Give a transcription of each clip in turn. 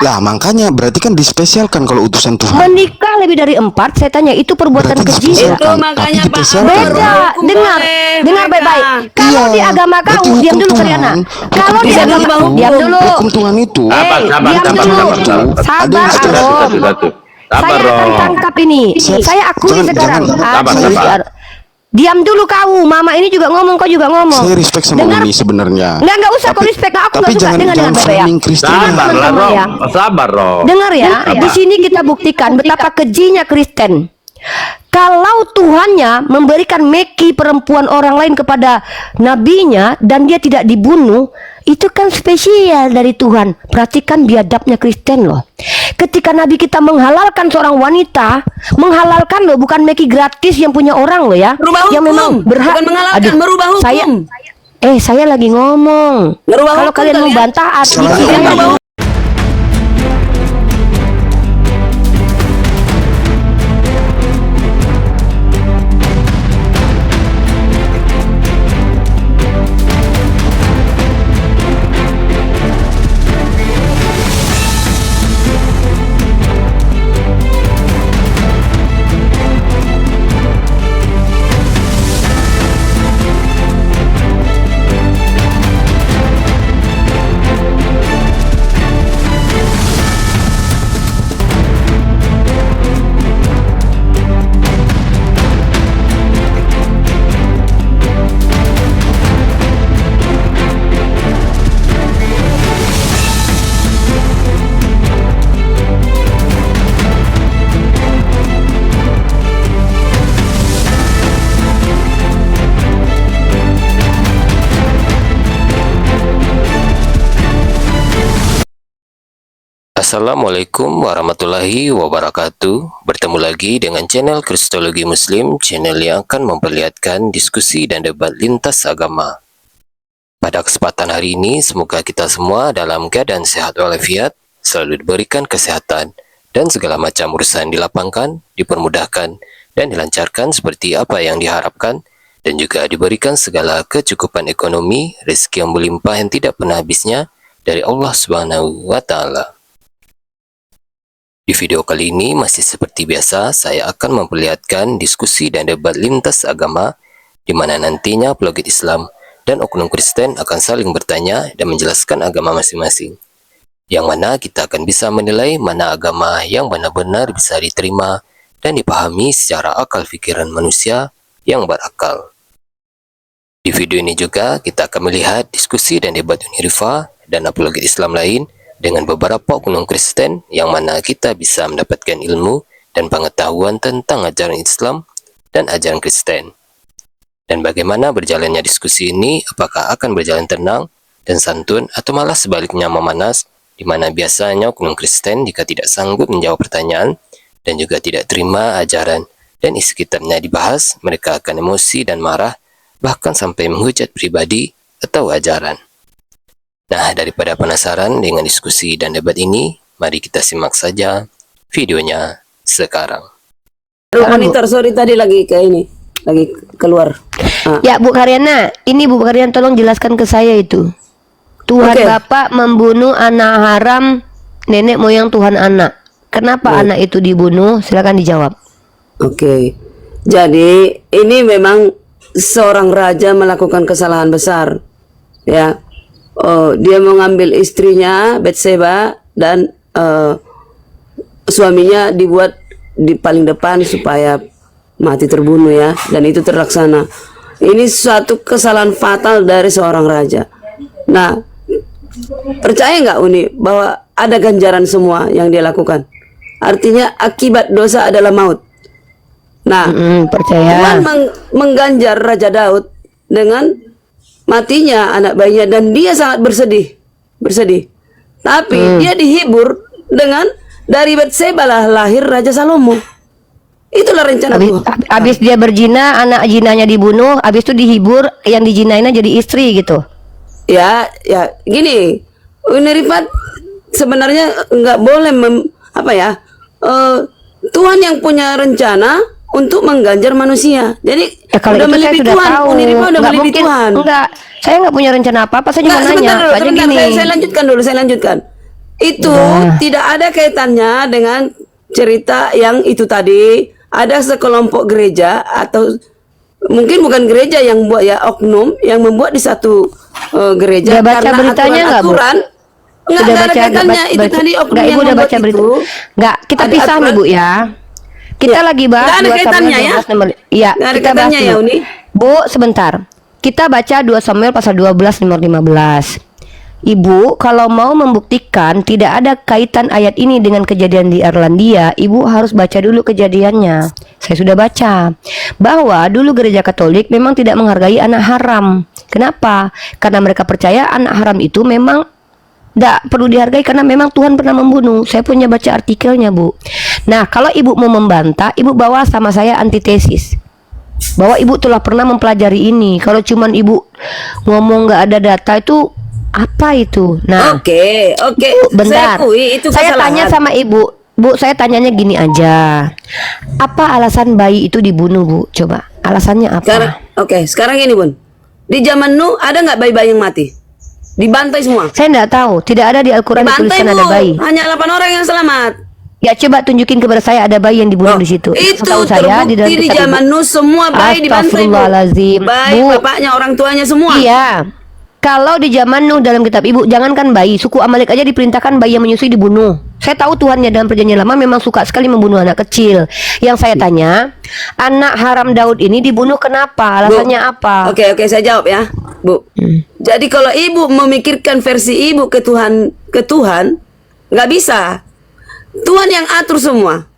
Lah makanya berarti kan dispesialkan kalau utusan Tuhan. Menikah lebih dari 4, saya tanya itu perbuatan keji ya? Itu makanya Pak, Beda, dengar baik-baik. Kalau di agama kau, diam dulu Karyana. Kalau di agama, diam dulu. Hukum Tuhan itu. Diam dulu. Sabar, saya akan tangkap ini. Saya akui sekarang. Diam dulu kau, mama ini juga ngomong, kau juga ngomong. Saya respect sama Umi sebenarnya. Enggak usah kau respect, aku enggak suka dengar ya. Sabar, Rob. Dengar ya, di sini kita buktikan betapa kejinya Kristen. Kalau Tuhannya memberikan meki perempuan orang lain kepada nabinya dan dia tidak dibunuh, itu kan spesial dari Tuhan. Perhatikan biadabnya Kristen loh. Ketika Nabi kita menghalalkan seorang wanita, menghalalkan loh, bukan meki gratis yang punya orang loh ya. Merubah hukum, yang memang berhak. bukan menghalalkan, merubah hukum. Saya lagi ngomong. Kalau kalian mau bantah, artinya Assalamualaikum warahmatullahi wabarakatuh. Bertemu lagi dengan channel Kristologi Muslim, channel yang akan memperlihatkan diskusi dan debat lintas agama. Pada kesempatan hari ini, semoga kita semua dalam keadaan sehat walafiat, selalu diberikan kesehatan, dan segala macam urusan dilapangkan, dipermudahkan, dan dilancarkan seperti apa yang diharapkan, dan juga diberikan segala kecukupan ekonomi, rezeki yang melimpah yang tidak pernah habisnya dari Allah Subhanahu wa Ta'ala. Di video kali ini masih seperti biasa, saya akan memperlihatkan diskusi dan debat lintas agama di mana nantinya apologet Islam dan oknum Kristen akan saling bertanya dan menjelaskan agama masing-masing. Yang mana kita akan bisa menilai mana agama yang benar-benar bisa diterima dan dipahami secara akal pikiran manusia yang berakal. Di video ini juga kita akan melihat diskusi dan debat Unirifa dan apologet Islam lain dengan beberapa oknum Kristen yang mana kita bisa mendapatkan ilmu dan pengetahuan tentang ajaran Islam dan ajaran Kristen. Dan bagaimana berjalannya diskusi ini, apakah akan berjalan tenang dan santun atau malah sebaliknya memanas, di mana biasanya oknum Kristen jika tidak sanggup menjawab pertanyaan dan juga tidak terima ajaran dan isi kitabnya dibahas, mereka akan emosi dan marah, bahkan sampai menghujat pribadi atau ajaran. Nah, daripada penasaran dengan diskusi dan debat ini, mari kita simak saja videonya sekarang. Monitor, sorry tadi lagi keluar. Ya Bu Karyana, ini Bu Karyana tolong jelaskan ke saya itu. Tuhan Bapak membunuh anak haram, nenek moyang Tuhan anak. Kenapa anak itu dibunuh? Silakan dijawab. Jadi ini memang seorang raja melakukan kesalahan besar, ya. Dia mengambil istrinya Batseba dan suaminya dibuat di paling depan supaya mati terbunuh, ya, dan itu terlaksana. Ini suatu kesalahan fatal dari seorang raja. Nah, percaya nggak Uni bahwa ada ganjaran semua yang dia lakukan? Artinya akibat dosa adalah maut. Nah, percaya. Tuhan mengganjar Raja Daud dengan matinya anak bayinya dan dia sangat bersedih. Tapi dia dihibur dengan dari Batseba lahir Raja Salomo. Itulah rencana Tuhan. Habis dia berzina, anak jinanya dibunuh, habis itu dihibur, yang dijinainnya jadi istri gitu. Ya gini, Unirifat sebenarnya nggak boleh Tuhan yang punya rencana untuk mengganjar manusia. Jadi udah melebihi Tuhan, Unirifat udah melebihi Tuhan. Enggak, saya nggak punya rencana apa-apa, saya cuma nanya. Sebentar, saya lanjutkan dulu. itu tidak ada kaitannya dengan cerita yang itu tadi. Ada sekelompok gereja atau mungkin bukan gereja yang buat ya, oknum yang membuat di satu gereja Udah baca karena beritanya nggak, Bu? aturan. Nggak Udah ada baca kaitannya itu tadi oknum Nggak, yang Ibu udah membuat baca berita. itu. Nggak, kita Ada pisah nih aturan. Bu ya. Kita Ya. lagi bahas Nggak ada 2 Samuel kaitannya, ya? 12 nomor. Iya, Nggak ada kita bahas kaitannya, ya, dulu. Uni? Bu, sebentar. Kita baca 2 Samuel pasal 12 nomor 15. Ibu, kalau mau membuktikan tidak ada kaitan ayat ini dengan kejadian di Irlandia, Ibu harus baca dulu kejadiannya. Saya sudah baca bahwa dulu gereja Katolik memang tidak menghargai anak haram. Kenapa? Karena mereka percaya anak haram itu memang tidak perlu dihargai karena memang Tuhan pernah membunuh. Saya punya baca artikelnya, Bu. Nah, kalau Ibu mau membantah, Ibu bawa sama saya antitesis bahwa Ibu telah pernah mempelajari ini. Kalau cuman Ibu ngomong nggak ada data itu apa itu? Nah, Oke. bentar. Saya akui itu Saya kesalahan. tanya sama Ibu. Bu, saya tanyanya gini aja. Apa alasan bayi itu dibunuh, Bu? Coba. Alasannya apa? Sekarang ini, Bun. Di zaman Nuh ada nggak bayi-bayi yang mati? Dibantai semua. Saya nggak tahu. Tidak ada di Al-Quran Dibantai, dituliskan Bu. ada bayi. Hanya 8 orang yang selamat. Ya, coba tunjukin kepada saya ada bayi yang dibunuh di situ. Itu Setahu saya di dalam terbukti di kitab zaman Ibu. Nuh semua bayi dibantai, Bu. Astagfirullahaladzim. Bayi Bu. bapaknya, orang tuanya semua. Iya. Kalau di zaman Nuh dalam kitab Ibu, jangankan bayi, suku Amalek aja diperintahkan bayi yang menyusui dibunuh. Saya tahu Tuhannya dalam perjanjian lama memang suka sekali membunuh anak kecil. Yang saya tanya, anak haram Daud ini dibunuh kenapa? Alasannya apa? Oke, saya jawab ya, Bu. Jadi kalau Ibu memikirkan versi Ibu ke Tuhan, nggak bisa. Tuhan yang atur semua.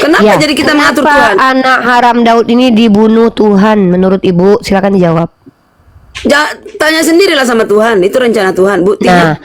Kenapa Ya, jadi kita mengatur kenapa Tuhan? anak haram Daud ini dibunuh Tuhan menurut Ibu? Silakan dijawab. Tanya sendirilah sama Tuhan. Itu rencana Tuhan, Bu. Nah,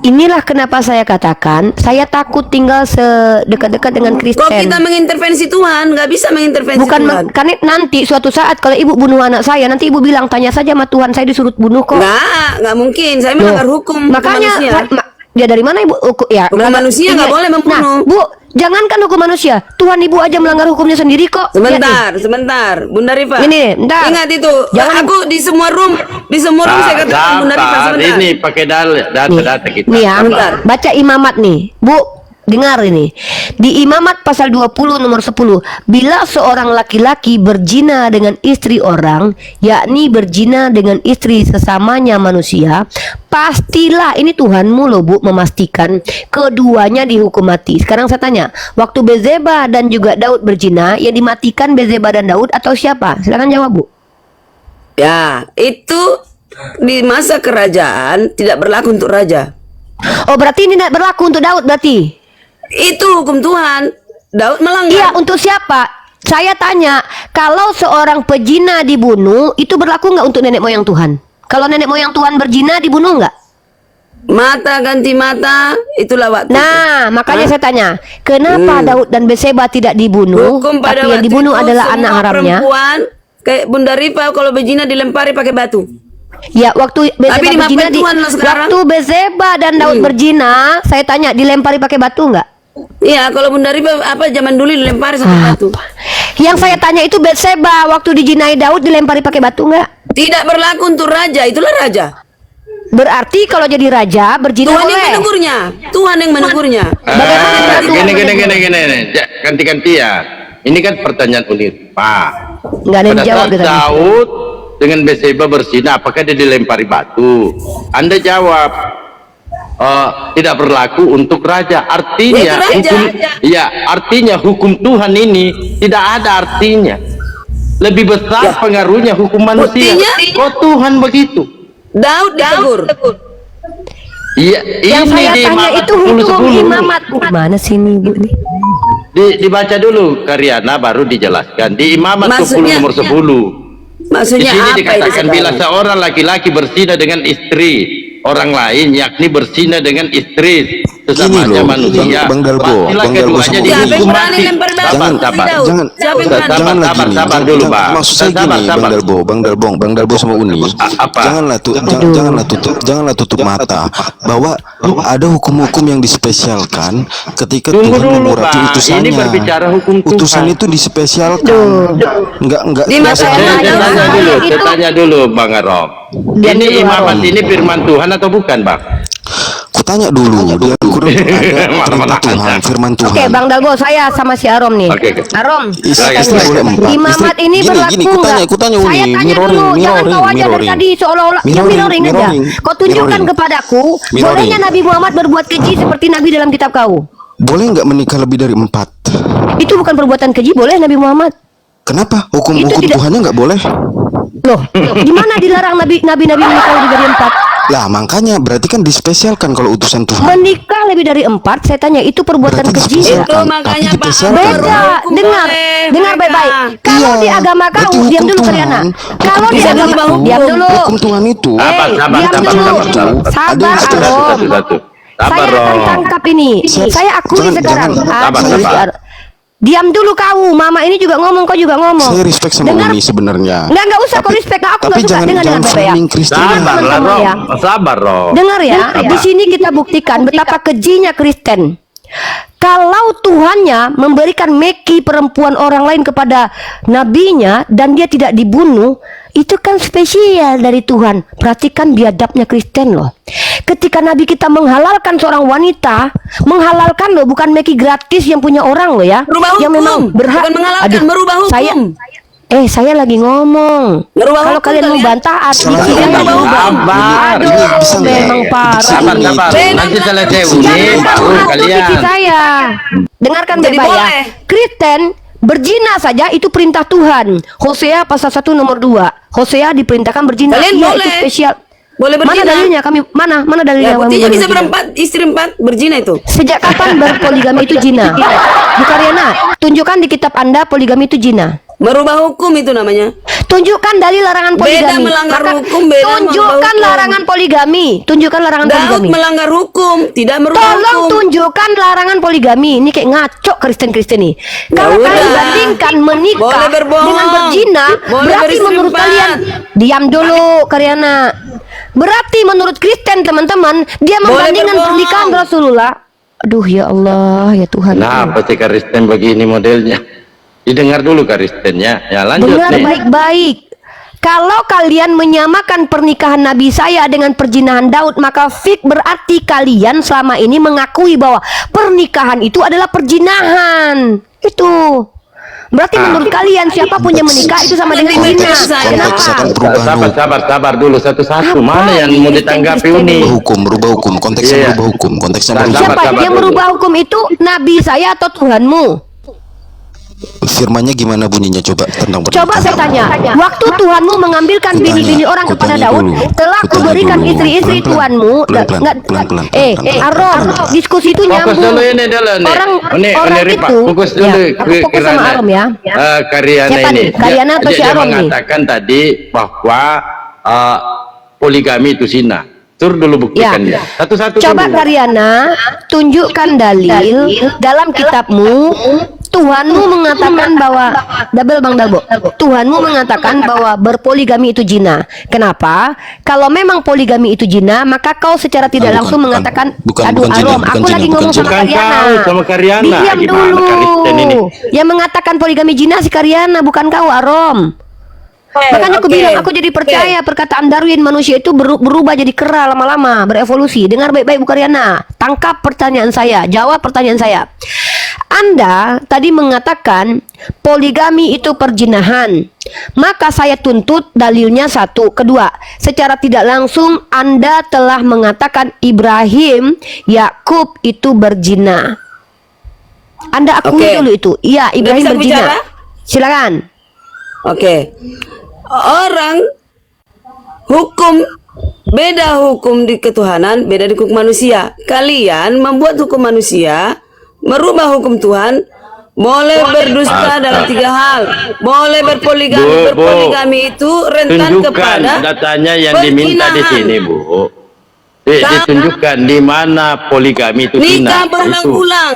inilah kenapa saya katakan saya takut tinggal sedekat-dekat dengan Kok Kristen. kita mengintervensi Tuhan? Nggak bisa mengintervensi Bukan Tuhan. karena nanti suatu saat kalau Ibu bunuh anak saya, nanti Ibu bilang tanya saja sama Tuhan, saya disuruh bunuh kok. Nggak mungkin. Saya Loh, melanggar hukum makanya manusia. ya dari mana Ibu ya Hukum manusia nggak Iya. boleh membunuh. Nah, Bu, jangankan hukum manusia, Tuhan Ibu aja melanggar hukumnya sendiri kok. Lihat nih. Sebentar, Bunda Rifa. Ini, bentar. Ingat itu. Jangan- Aku di semua room saya katakan Bunda Rifa sebentar. Ini pakai data kita. Nih ya, Bentar. baca Imamat nih, Bu. Dengar ini. Di Imamat pasal 20 nomor 10, bila seorang laki-laki berzina dengan istri orang, yakni berzina dengan istri sesamanya manusia, pastilah ini Tuhanmu loh, Bu, memastikan keduanya dihukum mati. Sekarang saya tanya, waktu Bezeba dan juga Daud berzina, yang dimatikan Bezeba dan Daud atau siapa? Silakan jawab, Bu. Ya, itu di masa kerajaan tidak berlaku untuk raja. Oh, berarti ini tidak berlaku untuk Daud berarti? Itu hukum Tuhan. Daud melanggar. Iya, untuk siapa? Saya tanya, kalau seorang pezina dibunuh, itu berlaku nggak untuk nenek moyang Tuhan? Kalau nenek moyang Tuhan berzina, dibunuh nggak? Mata ganti mata, itulah waktu. Nah, makanya saya tanya, kenapa Daud dan Betseba tidak dibunuh, Hukum pada tapi yang waktu dibunuh itu adalah semua anak haramnya? perempuan kayak Bunda Rifa kalau berzina dilempari pakai batu. Ya, waktu Betseba Tapi berzina, dimaafkan Tuhan lah sekarang. waktu Betseba dan Daud berzina, saya tanya, dilempari pakai batu nggak? Iya, kalau Bunda Rifa zaman dulu dilempari pakai batu. Yang saya tanya itu Betseba waktu dijinai Daud dilempari pakai batu nggak? Tidak berlaku untuk raja, itulah raja. Berarti kalau jadi raja berzina Tuhan yang boleh. menegurnya. Tuhan yang menegurnya. Bagaimana berarti Gini. Ganti-ganti ya. Ini kan pertanyaan unik, Pak. Nggak ada yang Pada jawab saat gitu. Daud dengan Betseba berzina, apakah dia dilempari batu? Anda jawab, tidak berlaku untuk raja. Artinya Ya, itu raja. hukum, ya artinya hukum Tuhan ini tidak ada artinya. Lebih besar pengaruhnya hukum manusia. Buktinya? Kok Tuhan begitu? Daud ditegur. Iya, Yang ini saya di tanya Imamat itu hukum 10:10. imamat. Gimana sih ini, Bu nih? Dibaca dulu Karyana baru dijelaskan di Imamat 20 Maksudnya- nomor 10. Di Maksudnya sini apa itu? dikatakan bila saudara? seorang laki-laki berzina dengan istri orang lain, yakni berzina dengan istri sesamanya loh, manusia, Bang Dalbo, pastilah Bang Dalbo keduanya sama Siapa yang dihukum berani mati. lempar batu? Jangan, Tapi Daud. jangan, Siapa yang berani? janganlah Sabar, gini. sabar dulu, Bang. Maksud saya Sabar, gini, sabar. Bang Dalbo sama Uni. Apa? Janganlah tutup mata bahwa ada hukum-hukum yang dispesialkan ketika Tunggu Tuhan dulu, memurati Bang. utusannya. Ini berbicara hukum Tuhan. Utusan itu dispesialkan. Enggak. Di masa tidak yang ada- lalu, Saya tanya dulu, Bang Arom. Diam Ini dulu, imamat Arom. ini firman Tuhan atau bukan, Bang? Kutanya dulu di Al-Quran ada perintah Tuhan, firman Tuhan. Oke, Bang Dalbo, saya sama si Arom nih. Oke. Arom, Istri boleh 4. imamat ini Gini, berlaku nggak? kutanya Saya Uni, tanya dulu, jangan kau aja dari mirroring. tadi seolah-olah ya mirroring aja. Kau tunjukkan kepadaku, Mirroring. bolehnya Nabi Muhammad berbuat keji seperti Nabi dalam kitab kau? Boleh nggak menikah lebih dari 4? Itu bukan perbuatan keji, boleh Nabi Muhammad? Kenapa? Hukum Itu tidak- Tuhannya nggak boleh? Loh, di mana dilarang Nabi menikah lebih dari 4? Lah makanya berarti kan dispesialkan kalau utusan Tuhan. Menikah lebih dari 4, saya tanya itu perbuatan Berarti keji dispesialkan. nggak? Itu makanya Tapi Pak dispesialkan. Amar Beda, hukum dengar boleh baik-baik. mereka. Kalau Iya, di agama berarti kau, diam hukum dulu Tuhan. Karyana. Hukum Kalau di Tuhan agama itu. diam dulu. Hukum Tuhan itu. Sabar, Diam sabar, dulu. sabar. Sabar, Ada yang Arom. Satu-satu. Sabar, Saya akan Rom. tangkap ini. Saya akui Jangan- sekarang. jangan- Aduh, sabar. Diam dulu kau. Mama ini juga ngomong, kau juga ngomong. Saya respect sama Dengar- Uni sebenarnya. Nggak usah kau respect. Aku tapi nggak suka jangan dengan baik-baik ya. framing Kristen. Dengar, Sabar lah, teman-teman Rom. ya. Sabar, Rom. Dengar ya, di sini kita buktikan betapa kejinya Kristen. Kalau Tuhannya memberikan meki perempuan orang lain kepada nabinya dan dia tidak dibunuh, itu kan spesial dari Tuhan. Perhatikan biadabnya Kristen loh. Ketika Nabi kita menghalalkan seorang wanita, menghalalkan loh, bukan meki gratis yang punya orang loh ya. Merubah Yang hukum. memang berhak. Bukan menghalalkan, merubah hukum. Saya lagi ngomong. Merubah Kalau hukum kalian mau kalian. bantah arti Salah kalian ini. nggak mau Sabar. Aduh, Ini bisa nggak? memang parah. Sabar, Ini sabar. itu. Nanti selesai Uni, Jangan baru mengatur kalian. TV saya. Dengarkan Jadi baik-baik ya. boleh. Kristen berzina saja itu perintah Tuhan. Hosea pasal 1 nomor 2. Hosea diperintahkan berzina. Kalian Iya, boleh. itu spesial. Boleh Mana berzina. dalilnya kami? Mana dalilnya? Ya, kami buktinya boleh bisa berzina? berempat, istri 4 berzina itu. Sejak kapan berpoligami itu zina? Bu Karyana, tunjukkan di kitab Anda poligami itu zina. Merubah hukum itu namanya. Tunjukkan dalil larangan poligami. Beda melanggar Maka, hukum, beda tunjukkan merubah hukum. larangan poligami. Tunjukkan larangan Daud poligami. melanggar hukum, tidak merubah Tolong hukum. tunjukkan larangan poligami. Ini kayak ngaco Kristen-Kristen nih. Kalau udah. kalian bandingkan menikah Boleh berbohong. dengan berzina, Boleh berarti beristri menurut 4. kalian, diam dulu Karyana. Berarti menurut Kristen teman-teman, dia Boleh membandingkan berbohong. pernikahan Rasulullah. Aduh ya Allah, ya Tuhan. Kenapa sih Kristen begini modelnya? Didengar dulu Kristennya. Ya lanjut Dengar nih. baik-baik. Kalau kalian menyamakan pernikahan Nabi saya dengan perzinahan Daud, maka fik berarti kalian selama ini mengakui bahwa pernikahan itu adalah perzinahan. Itu. Berarti menurut kalian siapapun yang menikah itu sama dengan zina. Konteks akan Kenapa? perubahan Sabar dulu satu-satu. Apa Mana yang ini mau ditanggapi Kristen Uni? hukum, merubah hukum, konteksnya Iya. merubah hukum, konteksnya Sabar, merubah. Siapa sabar yang dulu. merubah hukum itu? Nabi saya atau Tuhanmu? Firmannya gimana bunyinya coba tentang Coba saya tanya, waktu Tuhanmu mengambilkan Kutanya, bini-bini orang kepada kutanya Daud, dulu, telah kutanya kuberikan dulu. istri-istri Pelan-pelan, Tuhanmu. pelan-pelan, Nggak- pelan-pelan, Eh, pelan-pelan. Arom, diskusi itu Fokus nyambung. dulu ini dulu nih. Orang Ripa, itu, fokus dulu ya, aku fokus sama Arom ya. Karyana Siapa ini. nih? Karyana atau si Dia Arom nih? mengatakan tadi bahwa poligami itu zina. Tur dulu buktikan Ya. dia. Satu-satu Coba dulu. Karyana, tunjukkan dalil dalam kitabmu. Tuhanmu mengatakan bahwa Bang Dalbo, Tuhanmu mengatakan bahwa berpoligami itu zina. Kenapa? Kalau memang poligami itu zina, maka kau secara tidak Bukan, langsung bukan. mengatakan, Bukan, aduh bukan zina, Arom, bukan aku zina, lagi bukan ngomong sama zina. Bukan Karyana. kau sama Karyana. Diam Gimana dulu. Kristen ini? Yang mengatakan poligami zina si Karyana, bukan kau Arom. Makanya aku oke. bilang, aku jadi percaya perkataan Darwin, manusia itu berubah jadi kera lama-lama, berevolusi. Dengar baik-baik Bu Karyana, tangkap pertanyaan saya, jawab pertanyaan saya. Anda tadi mengatakan poligami itu perzinahan. Maka saya tuntut dalilnya satu. Kedua, secara tidak langsung Anda telah mengatakan Ibrahim, Yakub itu berzina. Anda akui Oke. dulu itu. Iya, Ibrahim bisa berzina. bicara? Silakan. Oke. Orang hukum beda hukum di ketuhanan, beda di hukum manusia. Kalian membuat hukum manusia, merubah hukum Tuhan, boleh berdusta dalam 3 hal. Boleh berpoligami. Bu, Berpoligami itu rentan tunjukkan kepada datanya yang diminta di perzinahan. sini, Bu. Ditunjukkan di mana poligami itu zina. Nikah berulang-ulang.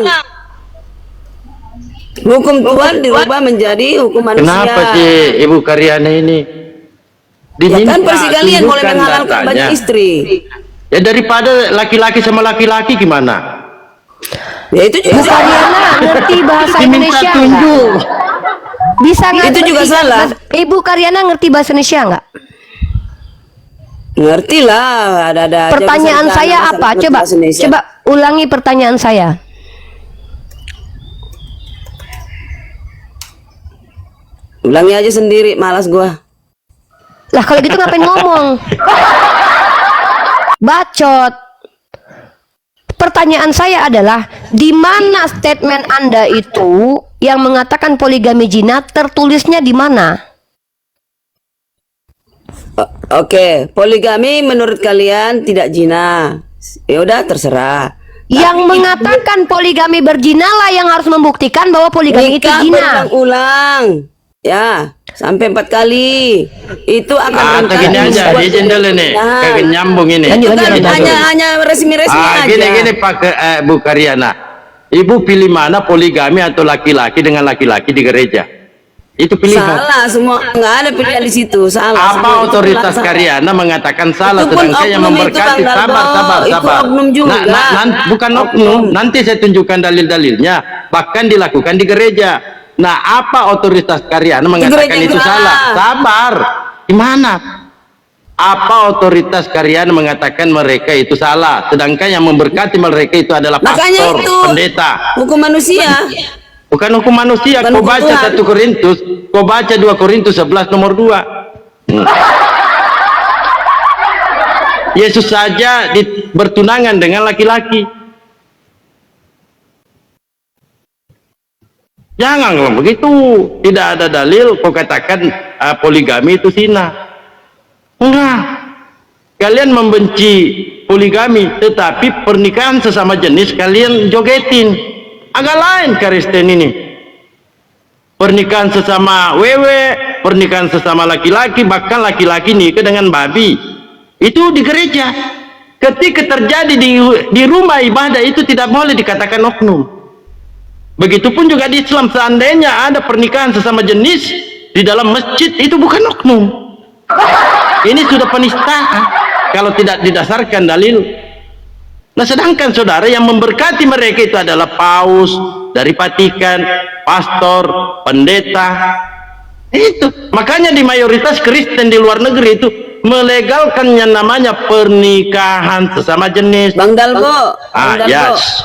Hukum Tuhan dirubah menjadi hukum manusia. Kenapa sih Ibu Karyana ini? Ya kan Diminta, persikalian boleh tunjukkan menghalalkan datanya. banyak istri. Ya daripada laki-laki sama laki-laki gimana? Ya itu juga Bu Karyana ngerti bahasa Diminta Indonesia tunjuk. nggak? Bisa nggak? Itu juga salah. Ibu Karyana ngerti bahasa Indonesia nggak? Ngerti lah, ada aja Pertanyaan bahasa saya Indonesia, apa? ngerti Coba, bahasa Indonesia. coba ulangi pertanyaan saya. Ulangi aja sendiri, malas gua. Lah kalau gitu ngapain ngomong? Bacot. Pertanyaan saya adalah, di mana statement Anda itu yang mengatakan poligami zina, tertulisnya di mana? Oke, poligami menurut kalian tidak zina. Ya udah terserah. Yang mengatakan poligami berzina lah yang harus membuktikan bahwa poligami itu Nikah zina. berulang-ulang. Ya, sampai 4 kali. Itu akan Atau gini aja, membuat izin dulu nih, Nah. kagak nyambung ini. Lanjut, Itu kan lanjut. hanya resmi-resmi aja. Gini Pak Bu Karyana, Ibu pilih mana, poligami atau laki-laki dengan laki-laki di gereja? Itu pilihan. Salah semua, nggak ada pilihan di situ. Salah. Apa semua itu otoritas salah. Karyana mengatakan salah, Itu pun sedangkan yang oknum itu, memberkati Bang sabar, Dardo. sabar, Itu sabar. oknum juga. Bukan oknum. Nanti saya tunjukkan dalil-dalilnya. Bahkan dilakukan di gereja. Nah, apa otoritas Karyana mengatakan gereja itu juga. salah? Sabar. Gimana? Apa otoritas Karyana mengatakan mereka itu salah, sedangkan yang memberkati mereka itu adalah Makanya pastor, itu pendeta. hukum manusia. Bukan hukum manusia. Bukan Kau hukum baca Tuhan. 1 Korintus, kau baca 2 Korintus 11 nomor 2. Yesus saja bertunangan dengan laki-laki. Jangan kalau begitu. Tidak ada dalil kau katakan poligami itu zina. Enggak. Kalian membenci poligami, tetapi pernikahan sesama jenis kalian jogetin. Agak lain Kristen ini. Pernikahan sesama wewe, pernikahan sesama laki-laki, bahkan laki-laki nikah dengan babi. Itu di gereja. Ketika terjadi di rumah ibadah itu tidak boleh dikatakan oknum. Begitupun juga di Islam, seandainya ada pernikahan sesama jenis di dalam masjid, itu bukan oknum. Ini sudah penistaan kalau tidak didasarkan dalil. Nah, sedangkan saudara yang memberkati mereka itu adalah paus dari Vatikan, pastor, pendeta. Itu makanya di mayoritas Kristen di luar negeri itu melegalkan yang namanya pernikahan sesama jenis. Bang Dalbo, Bang Dalbo. Yes.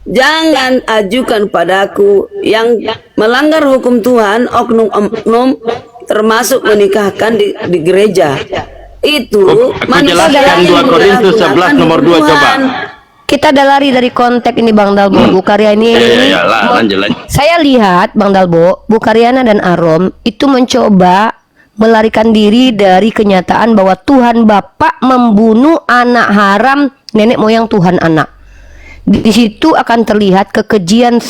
Jangan ajukan padaku yang melanggar hukum Tuhan, oknum-oknum termasuk menikahkan di gereja. Itu Menjelaskan lain 2 Korintus 11 nomor 2 coba. Kita udah lari dari konteks ini Bang Dalbo. Bu Karyani ini lanjut. saya lihat Bang Dalbo, Bu Karyana dan Arom itu mencoba melarikan diri dari kenyataan bahwa Tuhan Bapa membunuh anak haram nenek moyang Tuhan anak. Di situ akan terlihat kekejian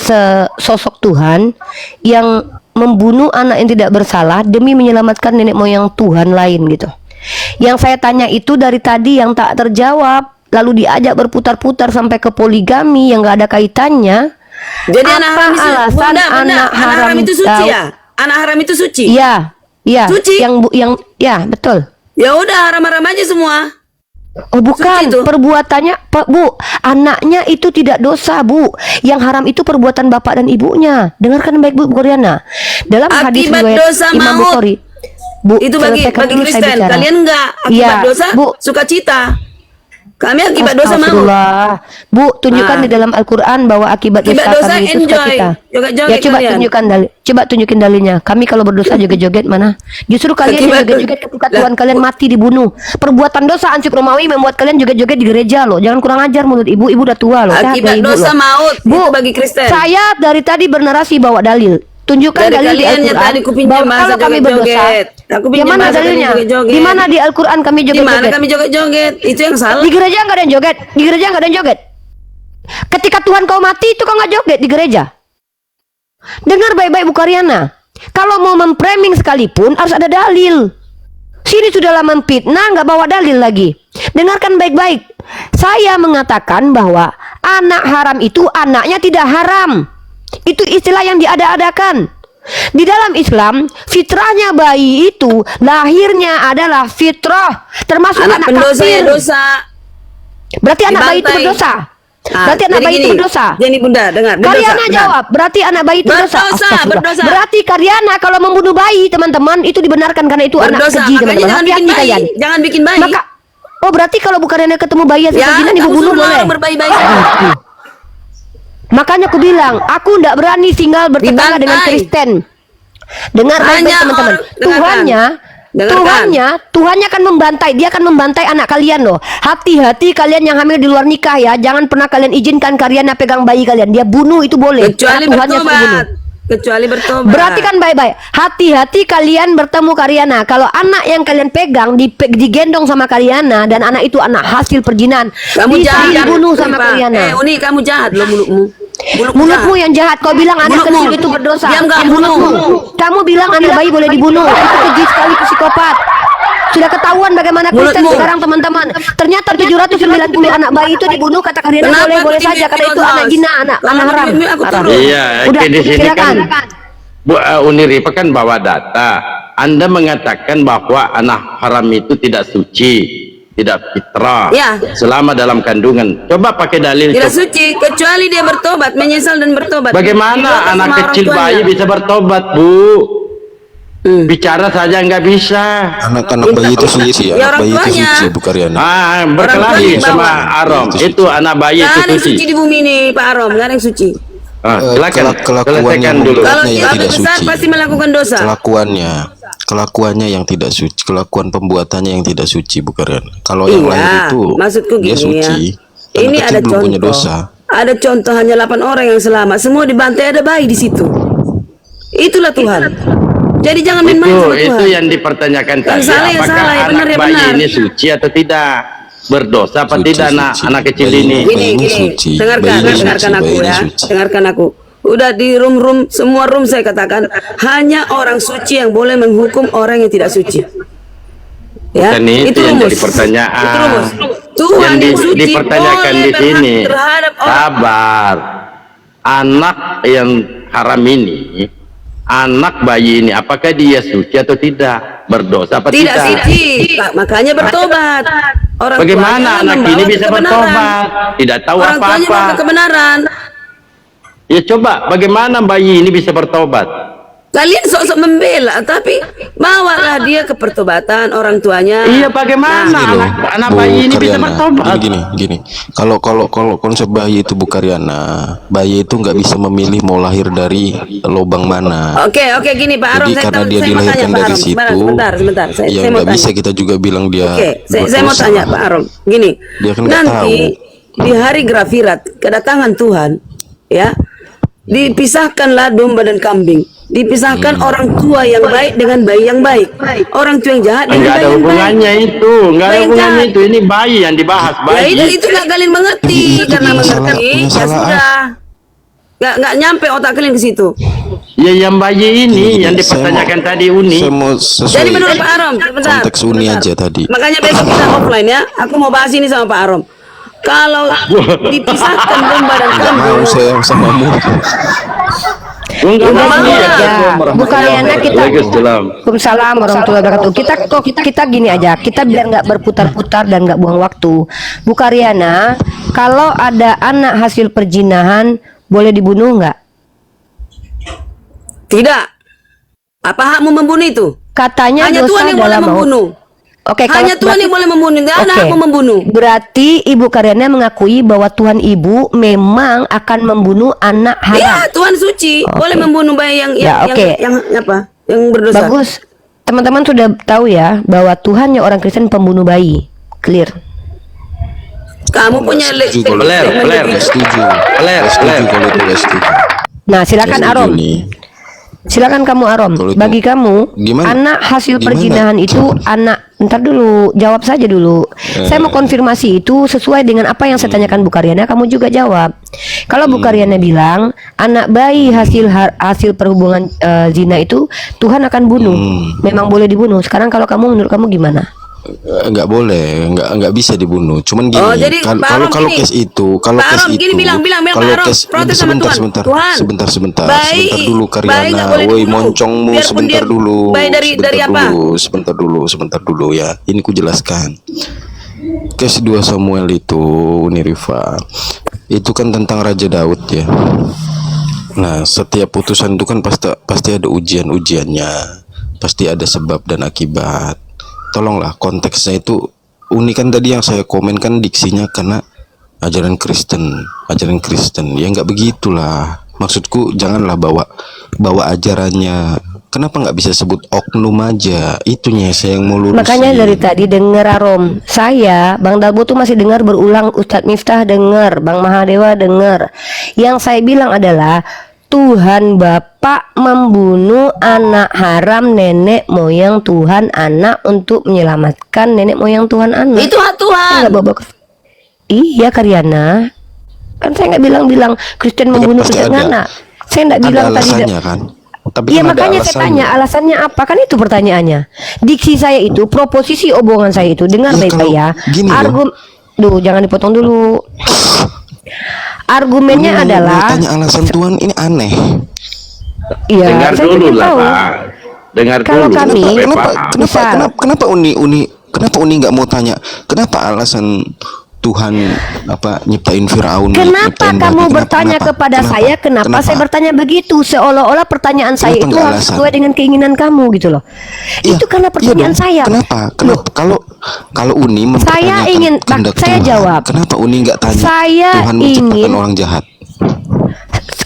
sosok Tuhan yang membunuh anak yang tidak bersalah demi menyelamatkan nenek moyang Tuhan lain gitu. Yang saya tanya itu dari tadi yang tak terjawab, lalu diajak berputar-putar sampai ke poligami yang gak ada kaitannya. Jadi Apa anak haram itu, alasan Bunda, anak haram itu suci tahu- ya? Anak haram itu suci. Iya, iya. Suci? Yang ya betul. Ya udah haram-haram aja semua. Oh bukan, Suci itu. perbuatannya Bu, anaknya itu tidak dosa Bu. Yang haram itu perbuatan bapak dan ibunya. Dengarkan baik Bu Koryana. Dalam hadis Akibat riwayat dosa Imam maut. Bukhari. Bu, Itu bagi selesaikan dulu saya Kristen. bicara. Kalian enggak akibat Iya, dosa Bu. sukacita. Kami akibat dosa maut. Astagfirullah. Bu, tunjukkan Ah. di dalam Al-Qur'an bahwa akibat Akibat dosa dosa kami itu enjoy. sukacita. Joget-joget Ya coba kalian. tunjukkan dalil. Coba tunjukin dalilnya. Kami kalau berdosa joget-joget mana? Justru kalian yang Akibat- joget-joget ketika Lah, Tuhan kalian mati dibunuh. Perbuatan dosa ansip Romawi membuat kalian joget-joget di gereja loh. Jangan kurang ajar mulut ibu. Ibu udah tua loh. Saya Akibat hargai ibu dosa loh. maut Bu, itu bagi Kristen. saya dari tadi bernarasi bawa dalil. Tunjukkan Dari dalil di kalian yang Al-Quran tadi kupinjam bahwa bahasa kalau kami berdosa. joget-joget. Aku Di pinjam mana bahasa dalilnya? kalian joget-joget. Di mana di Al-Quran kami Di mana joget-joget? kami joget-joget? Itu yang salah. Di gereja nggak ada yang joget. Di gereja nggak ada yang joget. Ketika Tuhan kau mati itu kau nggak joget di gereja. Dengar baik-baik Bu Karyana. Kalau mau memframing sekalipun harus ada dalil. Sini sudah lama fitnah nggak bawa dalil lagi. Dengarkan baik-baik. Saya mengatakan bahwa anak haram itu anaknya tidak haram. Itu istilah yang diada-adakan. Di dalam Islam, fitrahnya bayi itu lahirnya adalah fitrah, termasuk Anak anak pendosa ya kafir. dosa. Berarti anak bayi itu Dibantai. berdosa. Ah, Berarti anak jadi bayi itu gini, berdosa. Jadi Bunda, dengar. Berdosa, Karyana benar. jawab, berarti anak bayi itu berdosa. Berdosa, Astagfirullah. berdosa. Berarti Karyana kalau membunuh bayi, teman-teman, itu dibenarkan karena itu anak Berdosa, keji, makanya teman-teman. jangan bikin Hati-hati bayi. kalian. Jangan bikin bayi. Maka Oh berarti kalau Bukariana ketemu bayi hasil Ya, perjinan ibu kamu bunuh suruh boleh? orang berbaik-baik. Makanya aku bilang, aku tidak berani tinggal bertetangga dengan Dibantai. Kristen. Dengar baik-baik Hanya teman-teman. orang- dengarkan. Tuhannya akan membantai. Dia akan membantai anak kalian loh. Hati-hati kalian yang hamil di luar nikah ya. Jangan pernah kalian izinkan Karyana pegang bayi kalian. Dia bunuh itu boleh. Kecuali Karena Tuhannya suruh bunuh. bertobat. Kecuali bertobat. Berarti kan baik-baik. Hati-hati kalian bertemu Karyana. Kalau anak yang kalian pegang digendong sama Karyana dan anak itu anak hasil perjinan, kamu bisa jahat dibunuh sama Pak. Karyana. Uni kamu jahat loh mulutmu. Mulutmu yang jahat. Kau bilang anak Mulutmu. kecil itu berdosa. Diam gak, Mulutmu. mulutmu. Kamu bilang anak bayi boleh dibunuh. Itu keji sekali, psikopat. Sudah ketahuan bagaimana Kristen Mulutmu. sekarang teman-teman. Ternyata 790 anak bayi itu dibunuh, kata Karyana Kenapa boleh aku saja karena itu tinggi, anak zina, anak haram. Aku Haram. turun. Iya, Udah, di sini silakan. kan Bu Uni Rifa kan bawa data. Anda mengatakan bahwa anak haram itu tidak suci, tidak fitrah, Ya. selama dalam kandungan. Coba pakai dalil. Tidak coba. suci kecuali dia bertobat, menyesal dan bertobat. Bagaimana Didoakan anak sama orang kecil tuanya. bayi bisa bertobat, Bu? Bicara saja nggak bisa. Anak-anak bayi itu suci, Ya, anak orang bayi itu tuanya. suci Bu Karyana. Berkelahi tuanya sama bawa. Arom. Itu Itu anak bayi Gak itu ada yang suci suci. di bumi ini, Pak Arom. Gak ada yang suci. Silakan, Kelakuannya selesaikan dulu. membuat- Kalau yang dia tidak besar suci. pasti melakukan dosa. Kelakuannya yang tidak suci, kelakuan pembuatannya yang tidak suci Bu Karyana. Kalau yang Iya, lain itu maksudku dia gini suci. ya. Anak Ini kecil ada belum contoh. punya dosa. Ada contoh hanya 8 orang yang selamat. Semua dibantai, ada bayi di situ. Itulah Tuhan. Jadi jangan main-main sama Tuhan. Itu yang dipertanyakan Yang tadi. salah, yang Apakah salah, yang anak benar, yang bayi benar. ini suci atau tidak? Berdosa apa Suci, tidak suci. anak kecil Bayi- ini? bayinya suci. Dengarkan, Bayinya dengarkan suci, aku bayinya ya. suci. Dengarkan aku. Udah di room semua room saya katakan hanya orang suci yang boleh menghukum orang yang tidak suci. Ya, Bukan itu yang rumus. jadi pertanyaan. Itu rumus. Tuhan yang suci dipertanyakan boleh di sini. berhak terhadap orang. Sabar. Anak yang haram ini, anak bayi ini, apakah dia suci atau tidak? Berdosa apa Tidak tidak? suci, makanya bertobat. Orang Bagaimana tuanya anak membawa ini bisa kebenaran. bertobat? Tidak tahu Orang tuanya apa-apa. membawa kebenaran. Ya coba, bagaimana bayi ini bisa bertobat? Kalian sok-sok membela, tapi bawalah dia ke pertobatan orang tuanya. Iya, bagaimana Gini loh, anak Bu bayi ini bisa Karyana. bertobat? Gini. Kalau konsep bayi itu Bu Karyana, bayi itu nggak bisa memilih mau lahir dari lubang mana. Oke, gini Pak Arom, Jadi karena dia mau dilahirkan tanya, Pak dari Arom. situ, Sebentar, saya ya mau nggak tanya. bisa kita juga bilang dia. Oke, saya mau berdosa. tanya Pak Arom, gini, Dia kan nggak nanti tahu. di hari Grafirat kedatangan Tuhan, ya, dipisahkanlah domba dan kambing, dipisahkan orang tua yang baik dengan bayi yang baik, orang tua yang jahat dengan Enggak bayi ada yang baik. hubungannya itu, enggak ada Bayi hubungannya jahat. itu. Ini bayi yang dibahas, Ya bayi. itu nggak kalian mengerti, Itu karena punya mengerti salah- ya punya salah. sudah, nggak nyampe otak kalian ke situ. Ya yang bayi ini Gini, yang saya dipertanyakan mau- tadi Uni. Saya mau sesuai Jadi menurut Pak Arom, sebentar. konteks Uni sebentar. aja tadi. Makanya besok kita offline ya. Aku mau bahas ini sama Pak Arom. Kalau dipisahkan domba dan Nggak mau kambing, saya samamu. Enggak Udah mau. mau ya. Bukannya kita Waalaikumsalam. Waalaikumsalam warahmatullahi wabarakatuh. Kita gini aja, kita biar nggak berputar-putar dan nggak buang waktu. Bu Karyana, kalau ada anak hasil perjinahan boleh dibunuh nggak? tidak. Apa hakmu membunuh itu? Katanya Hanya dosa Tuhan yang boleh dalam membunuh. Oke, Hanya Tuhan yang boleh membunuh. Tidak ada Oke. hakmu membunuh. Berarti Ibu Karyana mengakui bahwa Tuhan Ibu memang akan membunuh anak Iya, haram. Tuhan suci boleh membunuh bayi yang Ya, oke. yang apa? Yang berdosa. Bagus. Teman-teman sudah tahu ya bahwa Tuhannya orang Kristen pembunuh bayi. Clear. Kamu punya Setuju kalau Peler, itu. peler. Nggak setuju. Peler, Nggak setuju peler. kalau itu nggak setuju. Nah, silakan Nggak setuju Arom. nih. Silakan kamu Arom. Kalau itu- Bagi kamu, Gimana? anak hasil Gimana? perjinahan itu anak. Ntar dulu, jawab saja dulu. Saya mau konfirmasi itu sesuai dengan apa yang saya tanyakan Bu Karyana. Kamu juga jawab. Kalau Bu Karyana bilang anak bayi hasil perhubungan zina itu Tuhan akan bunuh, memang boleh dibunuh. Sekarang kalau kamu, menurut kamu gimana? Nggak boleh, nggak bisa dibunuh. Cuman gini, Oh, jadi Pak Arom kalau gini. case itu, kalau Pak case Arom gini, itu, bilang, Pak kalau Arom, case protes sama Tuhan. Tuhan, sebentar bayi dulu nggak Karyana, boleh woi dibunuh. moncongmu, Biarpun sebentar dia dulu, bayi dari apa? sebentar dulu ya. Ini ku jelaskan. Case 2 Samuel itu, Unirifa, itu kan tentang Raja Daud ya. Nah, setiap putusan itu kan pasti ada ujiannya, pasti ada sebab dan akibat. Tolonglah konteksnya itu Uni kan tadi yang saya komen kan diksinya karena ajaran Kristen ya nggak begitulah. Maksudku janganlah bawa ajarannya. Kenapa nggak bisa sebut oknum aja? Itunya saya yang mau lurusin. Makanya dari tadi denger Arom, saya Bang Dalbo tuh masih dengar berulang, Ustadz Miftah dengar, Bang Mahadewa dengar. Yang saya bilang adalah Tuhan Bapak membunuh anak haram nenek moyang Tuhan anak untuk menyelamatkan nenek moyang Tuhan anak. Itu hak Tuhan. Enggak babak. Iya Karyana. Kan saya nggak bilang Kristen membunuh pasti Kristen ada. anak. Saya nggak Ada bilang tadi. alasannya kan. Tapi Iya kan ada makanya saya alasannya. tanya alasannya apa, kan itu pertanyaannya. Diksi saya itu, proposisi omongan saya itu, dengar Ya, baik-baik kalau ya. gini loh. Duh, jangan dipotong dulu. Argumennya Ini mau adalah, tanya alasan Tuhan ini aneh. iya, Dengar saya dulu ingin lah tahu. Pak. Dengar Kalau dulu. kami- sampai Kenapa paham. kenapa uni nggak mau tanya kenapa alasan Tuhan nyiptain Firaun? Kenapa nyiptain kamu Babi? bertanya kepada saya? Kenapa saya bertanya begitu? Seolah-olah pertanyaan saya Kenapa itu nggak harus alasan? sesuai dengan keinginan kamu gitu loh. Iya, Itu karena pertanyaan iya dong. saya. Kenapa kalau uni mempertanyakan ingin- kehendak saya Tuhan, jawab. kenapa uni nggak tanya Saya Tuhan menciptakan ingin- orang jahat?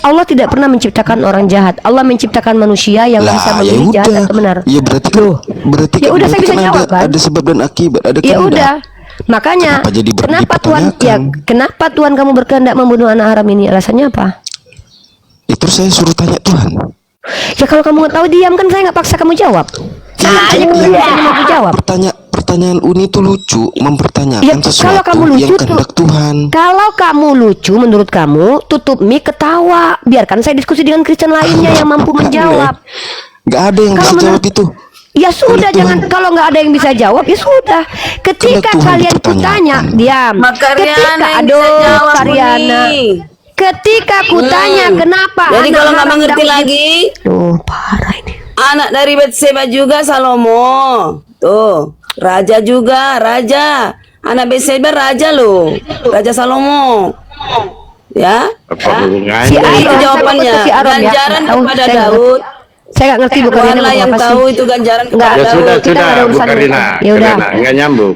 Allah tidak pernah menciptakan orang jahat. Allah menciptakan manusia yang bisa Lah ya memilih jahat udah. atau benar. Ya berarti Ya udah, saya bisa jawab, kan? ada sebab dan akibat, ada Ya kehendak. udah. Makanya Kenapa jadi dipertanyakan? kenapa Tuhan kamu berkehendak membunuh anak haram ini? Alasannya apa? Itu saya suruh tanya Tuhan. Ya kalau kamu nggak tahu diam, kan saya nggak paksa kamu jawab. Saya tanya kamu mau jawab. Pertanyaan uni itu lucu, mempertanyakan Ya, sesuatu kalau kamu lucu yang kehendak Tuhan. Kalau kamu lucu menurut kamu, tutup mic ketawa. Biarkan saya diskusi dengan Kristen lainnya yang mampu menjawab. Nggak ada yang Kalau bisa menurut- jawab itu. Ya sudah, Kehendak Tuhan. jangan, kalau nggak ada yang bisa jawab ya sudah. Ketika Tuhan kalian dipertanyakan. kutanya, diam. Mak Karyana yang bisa jawab, Karyana. Uni. Ketika kutanya kenapa Jadi anak kalau nggak haram mengerti Daud lagi, parah ini. anak dari Betseba juga Salomo. Tuh, raja juga, raja. Anak Betseba raja loh. Raja Salomo. Ya. Apa hubungannya? Si Aaron, Itu saya jawabannya. fokus ke si Aaron ya. Ganjaran Tahu, kepada saya nggak Daud. Saya nggak ngerti bukan Tuhan lah yang tahu itu ganjaran kepada Enggak. Ya sudah, Daud. Kita nggak ada Bu urusan Karina. Ya udah. Karina, nggak nyambung.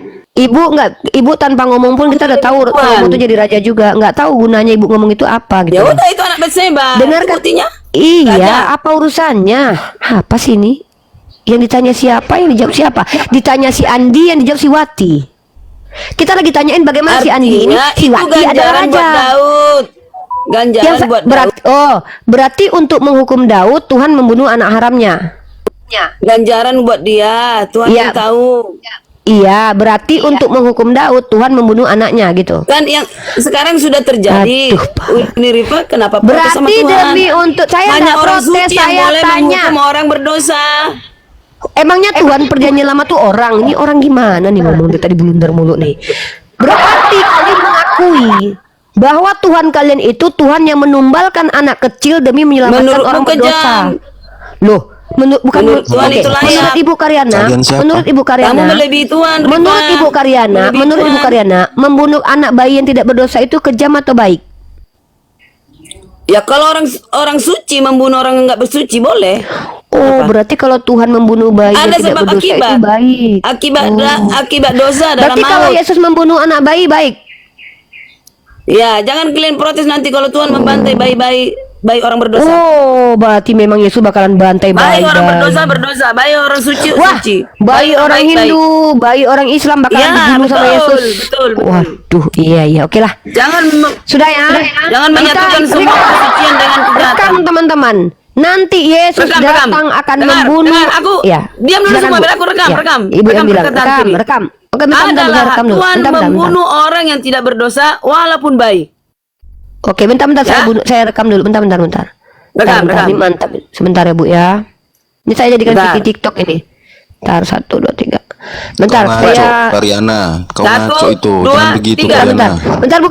Ibu tanpa ngomong pun kita udah tahu Salomo itu jadi raja juga. Nggak tahu gunanya ibu ngomong itu apa gitu. Ya udah, itu anak Betseba. Dengarkan. Itu buktinya. Iya, Raja. apa urusannya? Apa sih ini? Yang ditanya siapa, yang dijawab siapa? Ditanya si Andi, yang dijawab si Wati. Kita lagi tanyain bagaimana si Andi ini, Artinya si itu Wati adalah ganjaran buat raja. Daud. Ganjaran buat Daud. Berarti untuk menghukum Daud Tuhan membunuh anak haramnya. Ganjaran buat dia. Tuhan Iya. yang tahu. Iya, berarti untuk menghukum Daud Tuhan membunuh anaknya gitu. Kan yang sekarang sudah terjadi. Aduh, Pak. Uni Rifa kenapa protes sama Berarti Tuhan? demi untuk saya Hanya nggak orang protes, suci yang saya boleh tanya. menghukum orang berdosa. Emangnya Tuhan perjanjian lama tuh orang? Ini orang gimana nih ngomong dari tadi blunder mulu nih. Berarti kalian mengakui bahwa Tuhan kalian itu Tuhan yang menumbalkan anak kecil demi menyelamatkan Menurutmu orang berdosa. kejam. Loh, menurut Tuhan oke, itu layak. menurut Ibu Karyana, Kalian siapa? menurut Ibu Karyana, Kamu melebihi Tuhan, Rima. menurut Ibu Karyana, Melebihi menurut Ibu Tuhan. Karyana, membunuh anak bayi yang tidak berdosa itu kejam atau baik? Ya kalau orang suci membunuh orang yang nggak bersuci boleh. Oh, berarti kalau Tuhan membunuh bayi yang Ada tidak sebab berdosa akibat. itu baik. Akibat dosa dalam Berarti kalau maut. Yesus membunuh anak bayi baik. Ya, jangan kalian protes nanti kalau Tuhan membantai bayi orang berdosa. Oh, berarti memang Yesus bakalan bantai Bayi bayi. orang berdosa, bayi orang suci Wah, suci. bayi orang baik-baik. Hindu, bayi orang Islam bakalan Ya, dibunuh sama betul, Yesus. betul. Waduh, iya, oke lah. Jangan Sudah ya. jangan menyatukan semua kesucian dengan kejahatan. Rekam teman-teman. Nanti Yesus Rekam. datang akan Dengar, membunuh. dengar, aku Ya. diam dulu Silakan, semua, Bu. biar aku rekam, Ya, rekam. Ibu yang bilang perkataan rekam, kiri. rekam. Oke, bentar, Adalah rekam dulu. Tuhan Bentar. membunuh orang yang tidak berdosa walaupun bayi. Oke, bentar, Ya. saya rekam dulu. Bentar. Rekam. Ini mantap. Sebentar ya, Bu ya. Ini saya jadikan Bentar. video TikTok ini. Bentar, 1, 2, 3. Bentar, Kau ngaco, saya Karyana. Kau Satu, ngaco itu. dua, Jangan begitu, tiga. Karyana. Bentar Bu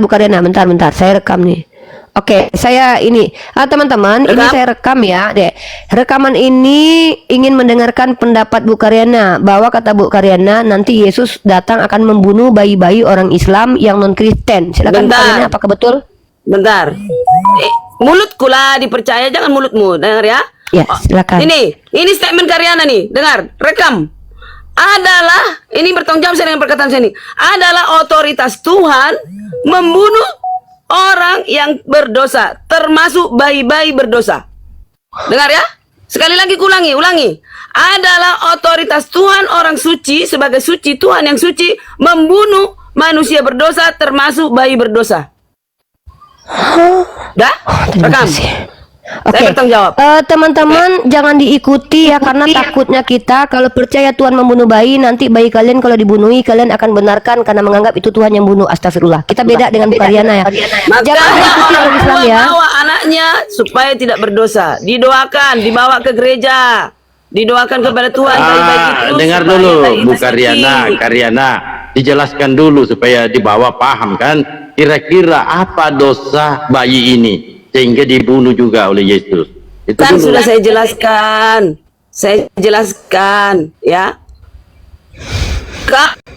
Karyana, bentar. Saya rekam nih. Oke, saya ini teman-teman, ini Rekam. saya rekam ya, deh. Rekaman ini ingin mendengarkan pendapat Bu Karyana bahwa kata Bu Karyana nanti Yesus datang akan membunuh bayi-bayi orang Islam yang non Kristen. Silakan Bu Bentar. Karyana, apakah betul? Bentar. Mulutku lah dipercaya, jangan mulutmu. Dengar ya. Ya, silakan. Ini statement Karyana nih. Dengar, rekam. adalah, ini bertanggung jawab saya dengan perkataan saya ini, adalah otoritas Tuhan membunuh orang yang berdosa, termasuk bayi-bayi berdosa. Dengar ya? Sekali lagi ulangi. Adalah otoritas Tuhan orang suci, sebagai suci, Tuhan yang suci, membunuh manusia berdosa, termasuk bayi berdosa. Dah? Terima Rekam. kasih. Saya Oke, bertanggung jawab. teman-teman jangan diikuti ya, karena takutnya kita kalau percaya Tuhan membunuh bayi, nanti bayi kalian kalau dibunuhi kalian akan benarkan karena menganggap itu Tuhan yang bunuh. Astagfirullah. Kita beda dengan Bukariana ya. Jangan Makanya diikuti orang orang Islam tua ya. bawa anaknya supaya tidak berdosa. Didoakan, dibawa ke gereja. Didoakan kepada Tuhan baik-baik itu. Dengar supaya dulu bayi Bu kita Karyana, dijelaskan dulu supaya dibawa paham kan, kira-kira apa dosa bayi ini sehingga dibunuh juga oleh Yesus. Itu Kan dulu. sudah saya jelaskan ya.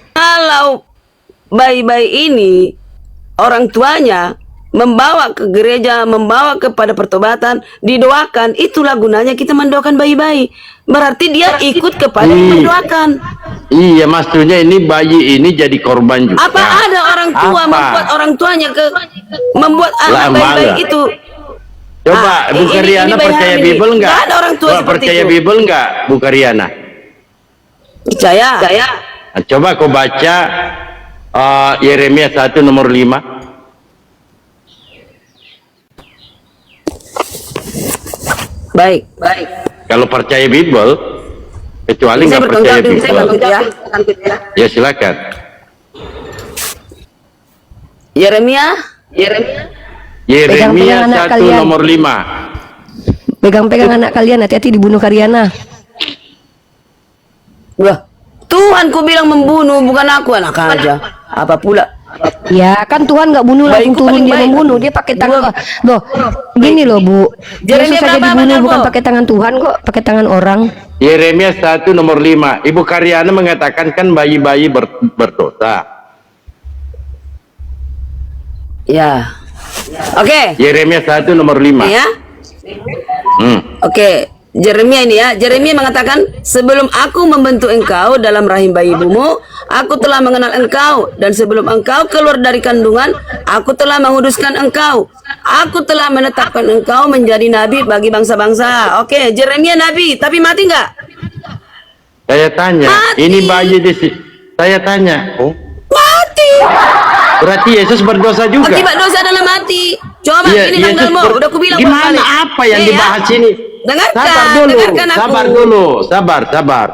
Kalau bayi-bayi ini orang tuanya membawa ke gereja, membawa kepada pertobatan, didoakan, itulah gunanya kita mendoakan bayi-bayi. Berarti dia ikut kepada yang mendoakan. Iya, maksudnya ini bayi ini jadi korban juga. Apa ada orang tua Apa? membuat orang tuanya membuat anak Lah, bayi-bayi mana? itu? Coba Bu Karyana percaya Bible enggak? Nggak ada orang tua seperti percaya itu. Bible enggak Bu Karyana? Percaya. Nah, coba kau baca Yeremia 1 nomor 5. Baik. Kalau percaya Bible, kecuali Saya nggak bertanggung percaya jawab dulu, saya Bible. bertanggung jawab ya. Ya silakan. Yeremia Yeremia Pegang-pegang anak 1 kalian. nomor 5. Pegang-pegang anak kalian, hati-hati dibunuh Karyana. Wah, Tuhan ku bilang membunuh, bukan aku, anak aja. Apa pula? Ya kan Tuhan nggak bunuh langsung Baikku turun paling dia baik. membunuh, dia pakai tangan. Loh, gini loh Bu, Jeremia Yesus saja berapa dibunuh benar, bukan Bu? pakai tangan Tuhan kok, pakai tangan orang. Yeremia 1 nomor 5. Ibu Karyana mengatakan kan bayi-bayi berdosa. Ya. Oke. Yeremia 1 nomor 5. Ya. Oke. Jeremia ini ya. Jeremia mengatakan, sebelum aku membentuk engkau dalam rahim bayi ibumu, aku telah mengenal engkau, dan sebelum engkau keluar dari kandungan, aku telah menguduskan engkau. Aku telah menetapkan engkau menjadi nabi bagi bangsa-bangsa. Oke, Jeremia nabi, tapi mati nggak? Saya tanya, Mati. ini bayi di sini. Saya tanya, oh, Mati. berarti Yesus berdosa juga? Akibat dosa adalah mati. Coba Iya, ini Yesus tanggalmu. Udah aku bilang gimana berkali. apa yang Nih ya. dibahas ini? Dengarkan, dengarkan aku. Sabar.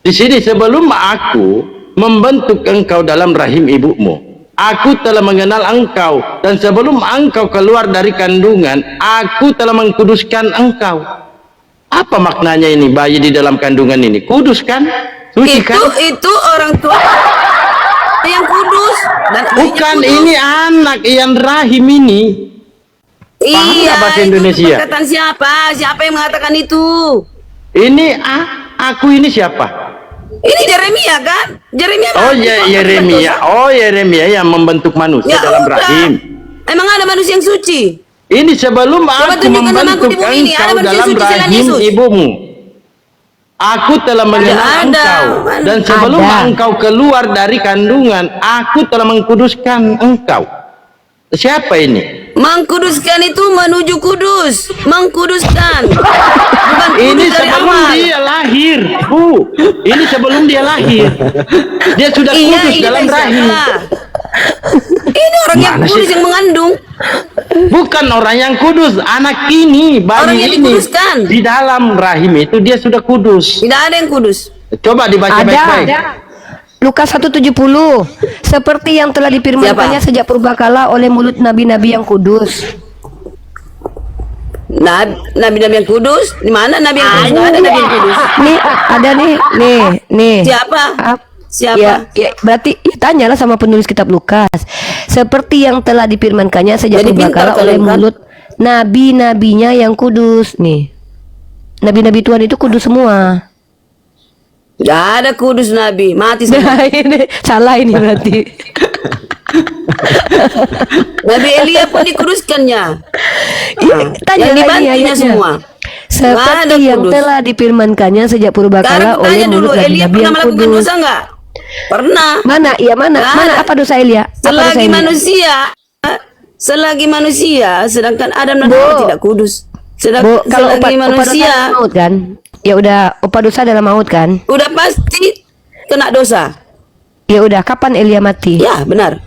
Di sini sebelum aku membentuk engkau dalam rahim ibumu, aku telah mengenal engkau, dan sebelum engkau keluar dari kandungan, aku telah mengkuduskan engkau. Apa maknanya ini bayi di dalam kandungan ini? Kudus kan? Suci kan? Itu orang tua yang kudus dan Bukan, kudus. ini anak yang rahim ini. Paham Iya, nggak bahasa itu Indonesia? perkataan siapa? Siapa yang mengatakan itu? Ini aku ini siapa? Ini Jeremia kan? Jeremia Oh mati ya, kok, Yeremia. berdosa. Oh, Yeremia yang membentuk manusia Ya dalam udah. rahim. Emang ada manusia yang suci? Ini sebelum Coba aku tunjukkan namaku membentuk di bumi ini. Ada engkau manusia dalam suci selain rahim Yesus? ibumu. Aku telah mengenal ada. engkau, Mana? dan sebelum Ada. engkau keluar dari kandungan, aku telah mengkuduskan engkau. Siapa ini? Mengkuduskan itu menuju kudus. Mengkuduskan. Bukan kudus Ini dari sebelum awal. dia lahir, Bu. Ini sebelum dia lahir. Dia sudah kudus dalam Iya, rahim. salah. Ini orang yang Mana kudus sih? yang mengandung. Bukan orang yang kudus, anak ini, Orang bayi yang ini dikuduskan. di dalam rahim itu dia sudah kudus. Tidak ada yang kudus. Coba dibaca baik-baik. Lukas 1:70. Seperti yang telah difirmankannya sejak purbakala oleh mulut nabi-nabi yang kudus. Nabi-nabi yang kudus? Di mana nabi yang kudus? Nggak ada nabi yang kudus. Nih ada nih. Siapa? Siapa? Ya, berarti ya, tanyalah sama penulis kitab Lukas. Seperti yang telah difirmankannya sejak Jadi purbakala pintar oleh kalian, kan? mulut nabi-nabinya yang kudus. Nih, nabi-nabi Tuhan itu kudus semua. Nggak ada kudus nabi. Mati semua. Nah, ini salah ini berarti. Nabi Elia pun dikuduskannya. Tanya Yang lagi dibantunya ayatnya. semua. Seperti ada yang kudus. telah difirmankannya sejak Sekarang purbakala aku tanya oleh dulu, mulut Elia nabi-nabi pernah yang melakukan kudus. dosa enggak? Pernah. Mana? Iya mana? Nggak Mana ada. apa dosa Elia? Apa dosa Selagi Elia? manusia, sedangkan Adam dan Bu. Hawa tidak kudus. Bu, kalau Selagi upa dosa manusia adalah maut kan? Ya udah, upa dosa adalah maut kan? udah pasti kena dosa. Ya udah, kapan Elia mati? Ya, benar.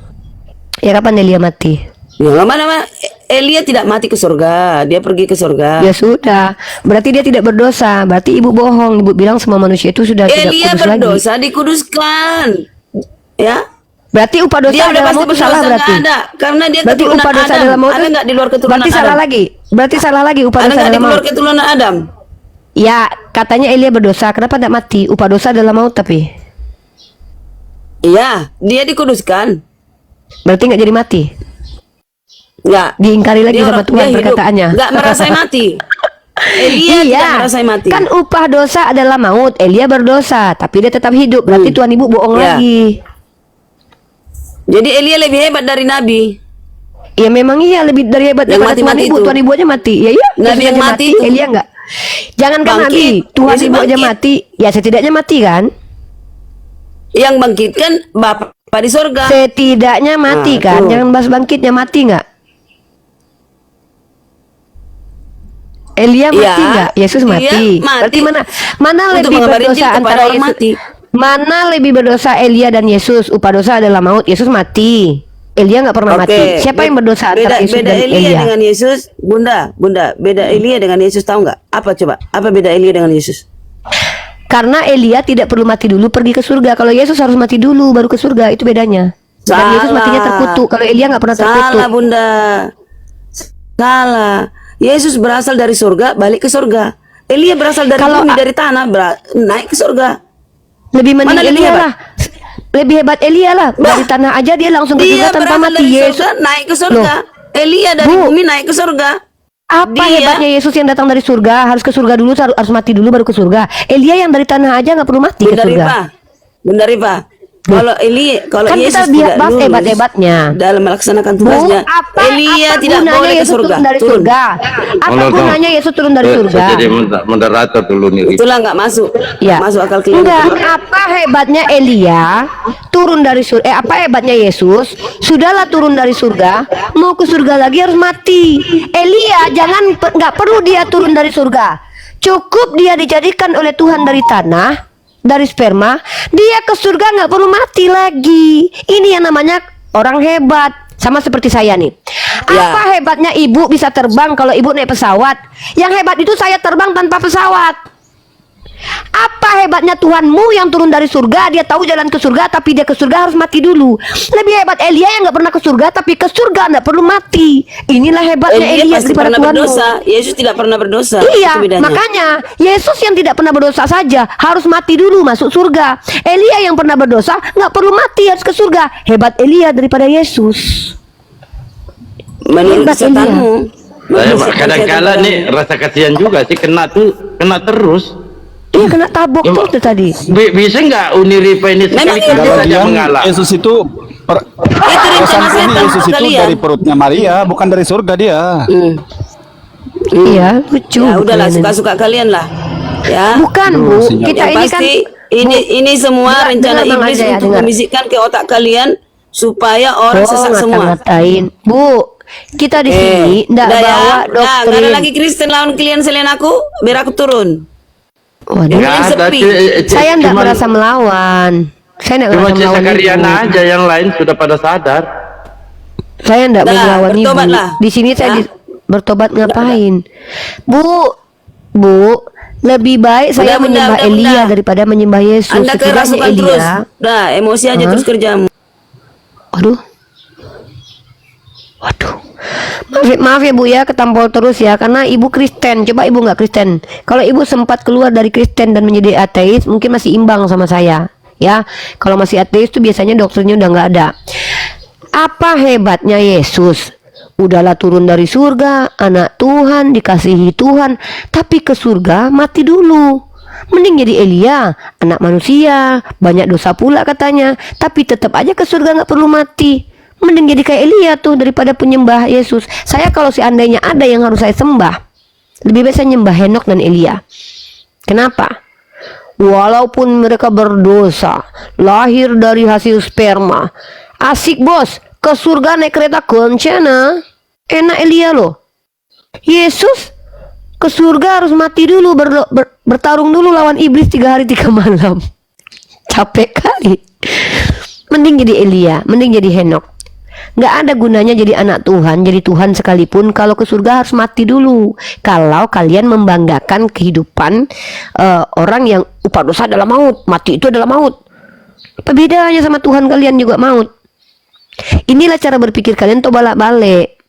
Ya kapan Elia mati? Ya, mana Elia tidak mati ke surga, dia pergi ke surga. Ya sudah, berarti dia tidak berdosa. Berarti ibu bohong. Ibu bilang semua manusia itu sudah tidak Elia kudus lagi. berdosa dikuduskan. Ya. Berarti upah dosa Dia udah adalah pasti maut salah berdosa, berarti. nggak ada, karena dia Berarti keturunan upah dosa Adam. adalah maut. Ada nggak di luar keturunan Berarti Adam? salah lagi. Berarti salah lagi upah Ada dosa nggak di adalah luar maut. keturunan Adam? Ya, katanya Elia berdosa. Kenapa tidak mati? Upah dosa adalah maut tapi. Iya, dia dikuduskan. Berarti nggak jadi mati. Nggak. Diingkari lagi Dia sama orang- Tuhan dia hidup. perkataannya. Nggak merasai mati. Elia tidak merasai mati. Kan upah dosa adalah maut. Elia berdosa, tapi dia tetap hidup. Berarti Tuhan Ibu bohong Ya. lagi. Jadi Elia lebih hebat dari Nabi. Ya memang iya lebih dari hebat Yang daripada Tuhan mati-mati Ibu. itu. Tuhan Ibu aja mati. Ya iya. Nabi Yesus yang aja mati itu. Elia enggak. Jangankan Bangkit. Nabi, Tuhan Yesus Ibu aja bangkit. mati. Ya setidaknya mati kan? Yang bangkitkan Bapa di surga. Setidaknya mati Nah, kan? tuh. Jangan bahas bangkitnya, mati nggak? Elia mati Iya. nggak? Yesus Iya, mati. mati. Berarti mana Untuk lebih mengabari berdosa Injil kepada antara orang Yesus? mati. Mana lebih berdosa Elia dan Yesus? Upah dosa adalah maut. Yesus mati. Elia nggak pernah mati. Siapa yang berdosa antara Yesus beda dan Elia Elia? dengan Yesus, Bunda, beda Elia dengan Yesus tahu nggak? Apa coba? Apa beda Elia dengan Yesus? Karena Elia tidak perlu mati dulu pergi ke surga. Kalau Yesus harus mati dulu baru ke surga. Itu bedanya. Dan Salah. Yesus matinya terkutuk. Kalau Elia nggak pernah terkutuk. Salah, Bunda. Salah. Yesus berasal dari surga, balik ke surga. Elia berasal dari Kalau bumi, dari tanah, naik ke surga. Lebih mending Mana lebih Elia hebat? lah. Lebih hebat Elia lah. Dari tanah aja dia langsung ke Dia surga tanpa berasal mati. dari Yesus. surga, naik ke surga. Elia dari Bu. bumi naik ke surga. Apa Dia- hebatnya Yesus yang datang dari surga? Harus ke surga dulu, harus mati dulu baru ke surga. Elia yang dari tanah aja nggak perlu mati ke Bunda surga. Rifa, Bunda Rifa. Kalau Kan Yesus kita tidak bahas lulus hebat-hebatnya. dalam melaksanakan tugasnya, Elia tidak gunanya boleh ke Yesus surga. turun dari Turun. surga? Apa gunanya Yesus turun dari surga? Saya jadi moderator dulu nih. Itulah nggak masuk, Ya. masuk akal kalian. Enggak, apa hebatnya Elia turun dari surga? Apa hebatnya Yesus? Sudahlah turun dari surga, mau ke surga lagi harus mati. Elia nggak perlu dia turun dari surga. Cukup dia dijadikan oleh Tuhan dari tanah, dari sperma, dia ke surga nggak perlu mati lagi. Ini yang namanya orang hebat. Sama seperti saya nih. Ya. Apa hebatnya ibu bisa terbang kalau ibu naik pesawat? Yang hebat itu saya terbang tanpa pesawat. Apa hebatnya Tuhanmu yang turun dari surga? Dia tahu jalan ke surga, tapi dia ke surga harus mati dulu. Lebih hebat Elia yang nggak pernah ke surga, tapi ke surga nggak perlu mati. Inilah hebatnya Elia Elia pasti daripada pernah Tuhanmu. berdosa. Yesus tidak pernah berdosa. Iya, Itu bedanya. makanya Yesus yang tidak pernah berdosa saja harus mati dulu masuk surga. Elia yang pernah berdosa nggak perlu mati harus ke surga. Hebat Elia daripada Yesus. Menurut Hebat setanmu. Saya menurut kadang-kala setan nih rasa kasihan juga sih kena terus. Iya kena tabok Ya, tuh itu tadi. Bisa nggak Uni Rifa ini Memang sekali-kali iya. saja Lagian mengalah? Yesus itu Itu rencana perasaan ini setan Yesus itu kalian. dari perutnya Maria, bukan dari surga dia. Iya, lucu. Ya udahlah, kalian ini. suka-suka kalian lah. Ya. Bukan Bu, sinyal. kita Yang ini pasti kan ini semua Dengar- rencana dengar, Bang iblis Aja ya, untuk dengar. membisikkan ke otak kalian supaya orang sesat semua. ngata-ngatain. Bu, kita di sini nggak Udah ya. bawa Nah, nggak doktrin. ada lagi Kristen lawan kalian selain aku, biar aku turun. Waduh, Yang Nggak lain ada, sepi. saya nggak cuman- merasa melawan. Saya nggak Cuma merasa Cik melawan Sakariana ibu. aja, yang lain sudah pada sadar. Saya nggak Dah, melawan ibu. bertobatlah. Di sini saya Ya. bertobat ngapain? Bu, lebih baik saya Bunda, menyembah Bunda, Elia Bunda. daripada menyembah Yesus. Anda Setidaknya kerasukan terus. Elia. Dah, emosi aja Hah? terus kerjamu. Waduh. Maaf ya Bu ya, ketampol terus ya, karena ibu Kristen. Coba ibu nggak Kristen. Kalau ibu sempat keluar dari Kristen dan menjadi ateis, mungkin masih imbang sama saya. Ya, kalau masih ateis tuh biasanya doktrinnya udah nggak ada. Apa hebatnya Yesus? Udahlah turun dari surga, anak Tuhan, dikasihi Tuhan, tapi ke surga mati dulu. Mending jadi Elia, anak manusia, banyak dosa pula katanya, tapi tetap aja ke surga nggak perlu mati. Mending jadi kayak Elia tuh daripada penyembah Yesus. Saya kalau seandainya ada yang harus saya sembah, Lebih baik saya nyembah Henok dan Elia. Kenapa? Walaupun mereka berdosa, lahir dari hasil sperma, asik bos, ke surga naik kereta kencana, enak Elia loh. Yesus ke surga harus mati dulu, bertarung dulu lawan iblis 3 hari 3 malam. Capek kali. Mending jadi Elia, mending jadi Henok. Nggak ada gunanya jadi anak Tuhan, jadi Tuhan sekalipun kalau ke surga harus mati dulu. Kalau kalian membanggakan kehidupan orang yang upah dosa adalah maut, mati itu adalah maut. Apa bedanya sama Tuhan kalian juga maut? Inilah cara berpikir kalian tuh balik-balik.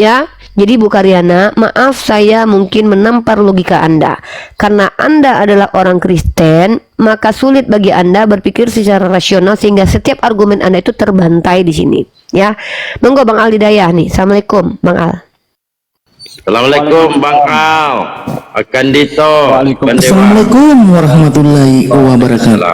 Ya, jadi Bu Karyana, maaf saya mungkin menampar logika Anda. Karena Anda adalah orang Kristen, maka sulit bagi Anda berpikir secara rasional sehingga setiap argumen Anda itu terbantai di sini. Ya, monggo Bang Al Hidayah nih. Assalamualaikum Bang Al. Assalamualaikum Bang Al, Akan Dito, Assalamualaikum warahmatullahi wabarakatuh.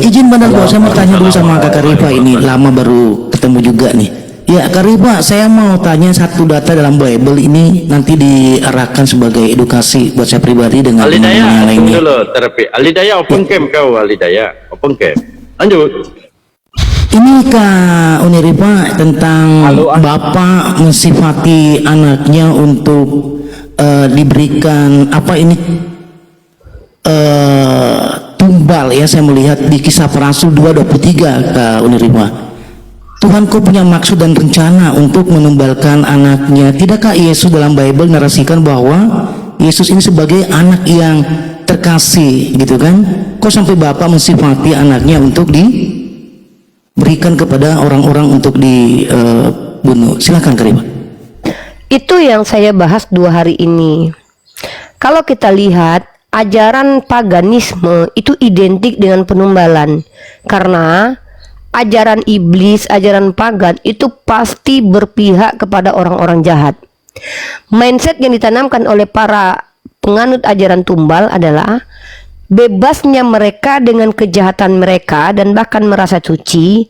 Izin benar Bos, saya mau tanya dulu sama Kakak Rifa, ini lama baru ketemu juga nih. Ya Kak Rifa, saya mau tanya satu data dalam Bible ini nanti diarahkan sebagai edukasi buat saya pribadi dengan teman-teman yang lainnya. Dulu terapi. Alidaya open camp kau, Alidaya open camp. Lanjut. Ini Kak Unirifa tentang bapak mensifati anaknya untuk diberikan apa ini tumbal ya, saya melihat di Kisah Para Rasul 2:23 Kak Unirifa. Tuhan kau punya maksud dan rencana untuk menumbalkan anaknya. Tidakkah Yesus dalam Bible narasikan bahwa Yesus ini sebagai anak yang terkasih gitu kan? Kok sampai bapak mensifati anaknya untuk diberikan kepada orang-orang untuk dibunuh? Silakan Karima. Itu yang saya bahas 2 hari ini. Kalau kita lihat ajaran paganisme itu identik dengan penumbalan, karena ajaran iblis, ajaran pagan itu pasti berpihak kepada orang-orang jahat. Mindset yang ditanamkan oleh para penganut ajaran tumbal adalah bebasnya mereka dengan kejahatan mereka dan bahkan merasa suci,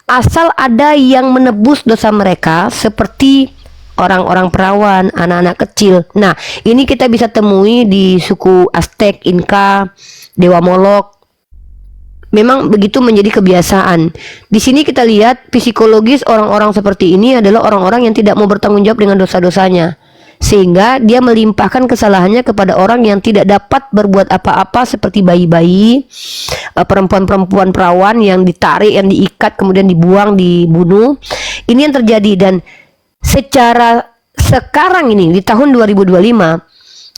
asal ada yang menebus dosa mereka, seperti orang-orang perawan, anak-anak kecil. Nah, ini kita bisa temui di suku Aztec, Inka, Dewa Molok. Memang begitu menjadi kebiasaan. Di sini kita lihat psikologis orang-orang seperti ini adalah orang-orang yang tidak mau bertanggung jawab dengan dosa-dosanya, sehingga dia melimpahkan kesalahannya kepada orang yang tidak dapat berbuat apa-apa, seperti bayi-bayi, perempuan-perempuan perawan yang ditarik, yang diikat, kemudian dibuang, dibunuh. Ini yang terjadi. Dan secara sekarang ini di tahun 2025,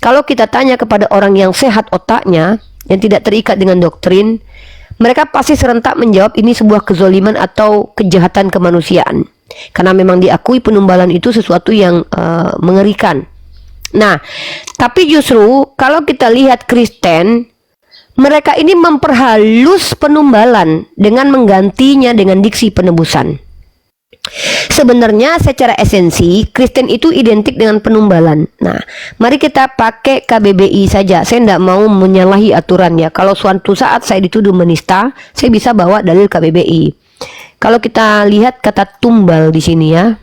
kalau kita tanya kepada orang yang sehat otaknya, yang tidak terikat dengan doktrin, mereka pasti serentak menjawab ini sebuah kezoliman atau kejahatan kemanusiaan, karena memang diakui penumbalan itu sesuatu yang mengerikan. Nah, tapi justru kalau kita lihat Kristen, mereka ini memperhalus penumbalan dengan menggantinya dengan diksi penebusan. Sebenarnya secara esensi Kristen itu identik dengan penumbalan. Nah, mari kita pakai KBBI saja. Saya tidak mau menyalahi aturan ya. Kalau suatu saat saya dituduh menista, saya bisa bawa dalil KBBI. Kalau kita lihat kata tumbal di sini ya,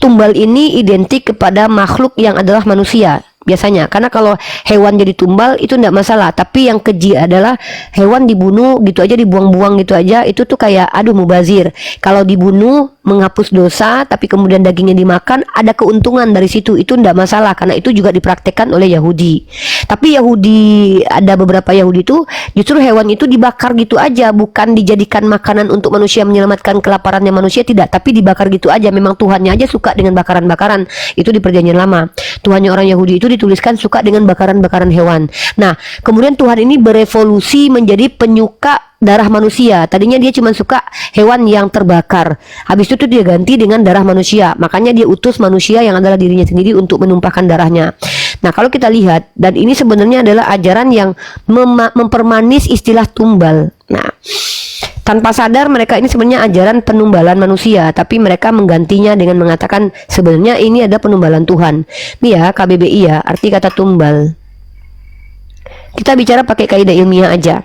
tumbal ini identik kepada makhluk yang adalah manusia biasanya, karena kalau hewan jadi tumbal itu tidak masalah. Tapi yang keji adalah hewan dibunuh gitu aja, dibuang-buang gitu aja, itu tuh kayak aduh mubazir. Kalau dibunuh menghapus dosa, tapi kemudian dagingnya dimakan, ada keuntungan dari situ, itu tidak masalah, karena itu juga dipraktekkan oleh Yahudi. Tapi Yahudi, ada beberapa Yahudi itu justru hewan itu dibakar gitu aja, bukan dijadikan makanan untuk manusia menyelamatkan kelaparannya manusia, tidak, tapi dibakar gitu aja. Memang Tuhannya aja suka dengan bakaran-bakaran. Itu di Perjanjian Lama. Tuhannya orang Yahudi itu dituliskan suka dengan bakaran-bakaran hewan. Nah, kemudian Tuhan ini berevolusi menjadi penyuka darah manusia. Tadinya dia cuma suka hewan yang terbakar. Habis itu dia ganti dengan darah manusia. Makanya dia utus manusia yang adalah dirinya sendiri untuk menumpahkan darahnya. Nah, kalau kita lihat, dan ini sebenarnya adalah ajaran yang mempermanis istilah tumbal. Nah, tanpa sadar mereka ini sebenarnya ajaran penumbalan manusia, tapi mereka menggantinya dengan mengatakan sebenarnya ini ada penumbalan Tuhan. Nih ya, KBBI ya, arti kata tumbal. Kita bicara pakai kaidah ilmiah aja.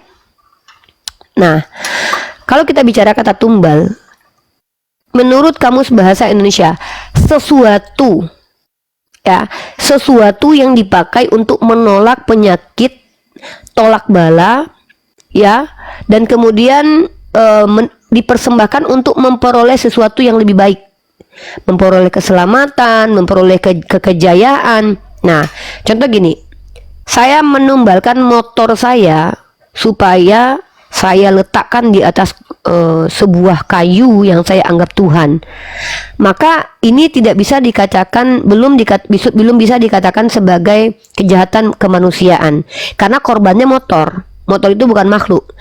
Nah, kalau kita bicara kata tumbal, menurut Kamus Bahasa Indonesia, sesuatu ya, sesuatu yang dipakai untuk menolak penyakit, tolak bala, ya, dan kemudian dipersembahkan untuk memperoleh sesuatu yang lebih baik, memperoleh keselamatan, memperoleh kekejayaan. Nah, contoh gini, saya menumbalkan motor saya supaya saya letakkan di atas sebuah kayu yang saya anggap Tuhan. Maka ini tidak bisa dikatakan, belum bisa dikatakan sebagai kejahatan kemanusiaan, karena korbannya motor. Motor itu bukan makhluk.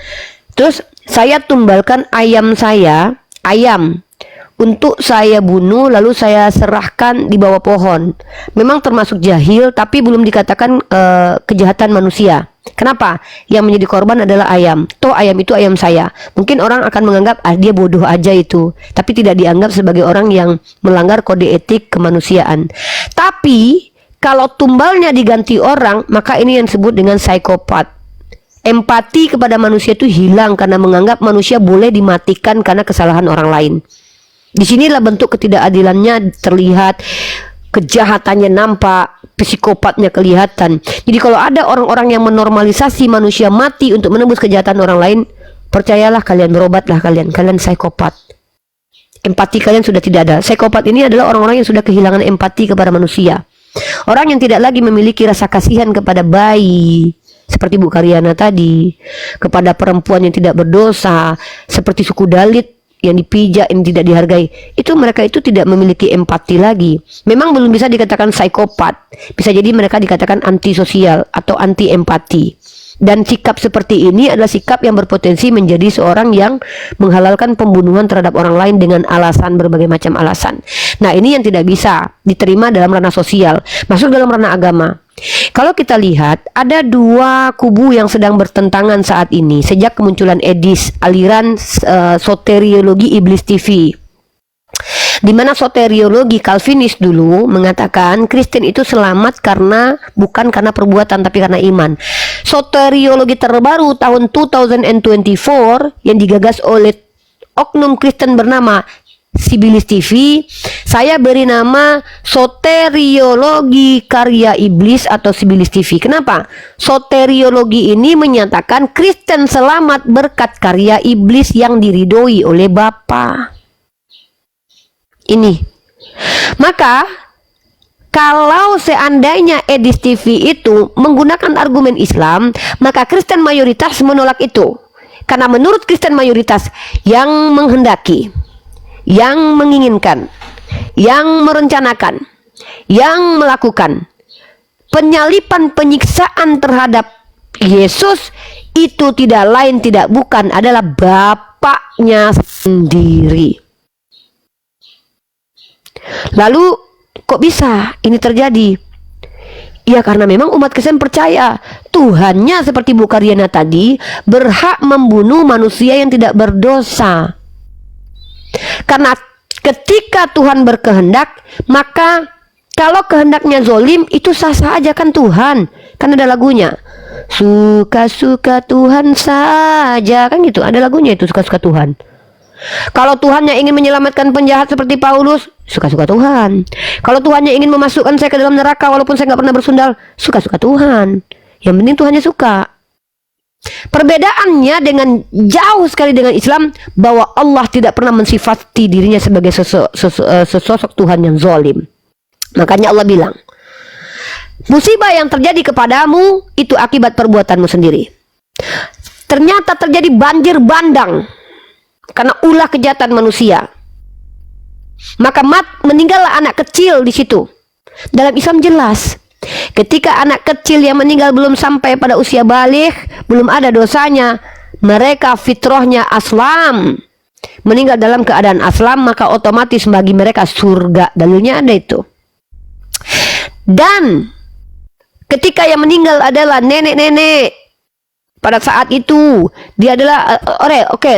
Terus saya tumbalkan ayam untuk saya bunuh, lalu saya serahkan di bawah pohon. Memang termasuk jahil, tapi belum dikatakan kejahatan manusia. Kenapa? Yang menjadi korban adalah ayam. Toh ayam itu ayam saya. Mungkin orang akan menganggap dia bodoh aja itu, tapi tidak dianggap sebagai orang yang melanggar kode etik kemanusiaan. Tapi kalau tumbalnya diganti orang, maka ini yang disebut dengan psikopat. Empati kepada manusia itu hilang karena menganggap manusia boleh dimatikan karena kesalahan orang lain. Disinilah bentuk ketidakadilannya terlihat, kejahatannya nampak, psikopatnya kelihatan. Jadi kalau ada orang-orang yang menormalisasi manusia mati untuk menembus kejahatan orang lain, percayalah kalian, berobatlah kalian psikopat. Empati kalian sudah tidak ada. Psikopat ini adalah orang-orang yang sudah kehilangan empati kepada manusia. Orang yang tidak lagi memiliki rasa kasihan kepada bayi, seperti Bu Karyana tadi, kepada perempuan yang tidak berdosa, seperti suku Dalit yang dipijak, yang tidak dihargai, itu mereka itu tidak memiliki empati lagi. Memang belum bisa dikatakan psikopat, bisa jadi mereka dikatakan antisosial atau anti empati. Dan sikap seperti ini adalah sikap yang berpotensi menjadi seorang yang menghalalkan pembunuhan terhadap orang lain dengan alasan, berbagai macam alasan. Nah, ini yang tidak bisa diterima dalam ranah sosial, masuk dalam ranah agama. Kalau kita lihat, ada dua kubu yang sedang bertentangan saat ini sejak kemunculan EDIS, aliran soteriologi iblis TV. Di mana soteriologi Calvinis dulu mengatakan Kristen itu selamat bukan karena perbuatan tapi karena iman. Soteriologi terbaru tahun 2024 yang digagas oleh oknum Kristen bernama Sibilis TV, saya beri nama soteriologi karya iblis atau Sibilis TV. Kenapa? Soteriologi ini menyatakan Kristen selamat berkat karya iblis yang diridhoi oleh Bapa. Ini. Maka kalau seandainya EDIS TV itu menggunakan argumen Islam, maka Kristen mayoritas menolak itu. Karena menurut Kristen mayoritas yang menghendaki, yang menginginkan, yang merencanakan, yang melakukan penyalipan penyiksaan terhadap Yesus itu tidak lain tidak bukan adalah Bapaknya sendiri. Lalu kok bisa ini terjadi? Ya karena memang umat Kristen percaya Tuhannya seperti Bu Karyana tadi berhak membunuh manusia yang tidak berdosa. Karena ketika Tuhan berkehendak, maka kalau kehendaknya zolim itu sah-sah aja kan Tuhan. Kan ada lagunya, suka-suka Tuhan saja, kan gitu, ada lagunya itu, suka-suka Tuhan. Kalau Tuhannya ingin menyelamatkan penjahat seperti Paulus, suka-suka Tuhan. Kalau Tuhannya ingin memasukkan saya ke dalam neraka walaupun saya nggak pernah bersundal, suka-suka Tuhan. Yang penting Tuhannya suka. Perbedaannya dengan jauh sekali dengan Islam, bahwa Allah tidak pernah mensifati dirinya sebagai sesosok Tuhan yang zalim. Makanya Allah bilang, musibah yang terjadi kepadamu itu akibat perbuatanmu sendiri. Ternyata terjadi banjir bandang karena ulah kejahatan manusia. Maka meninggallah anak kecil di situ. Dalam Islam jelas, ketika anak kecil yang meninggal belum sampai pada usia baligh, belum ada dosanya, mereka fitrahnya aslam, meninggal dalam keadaan aslam, maka otomatis bagi mereka surga. Dalilnya ada itu. Dan ketika yang meninggal adalah nenek-nenek, pada saat itu dia adalah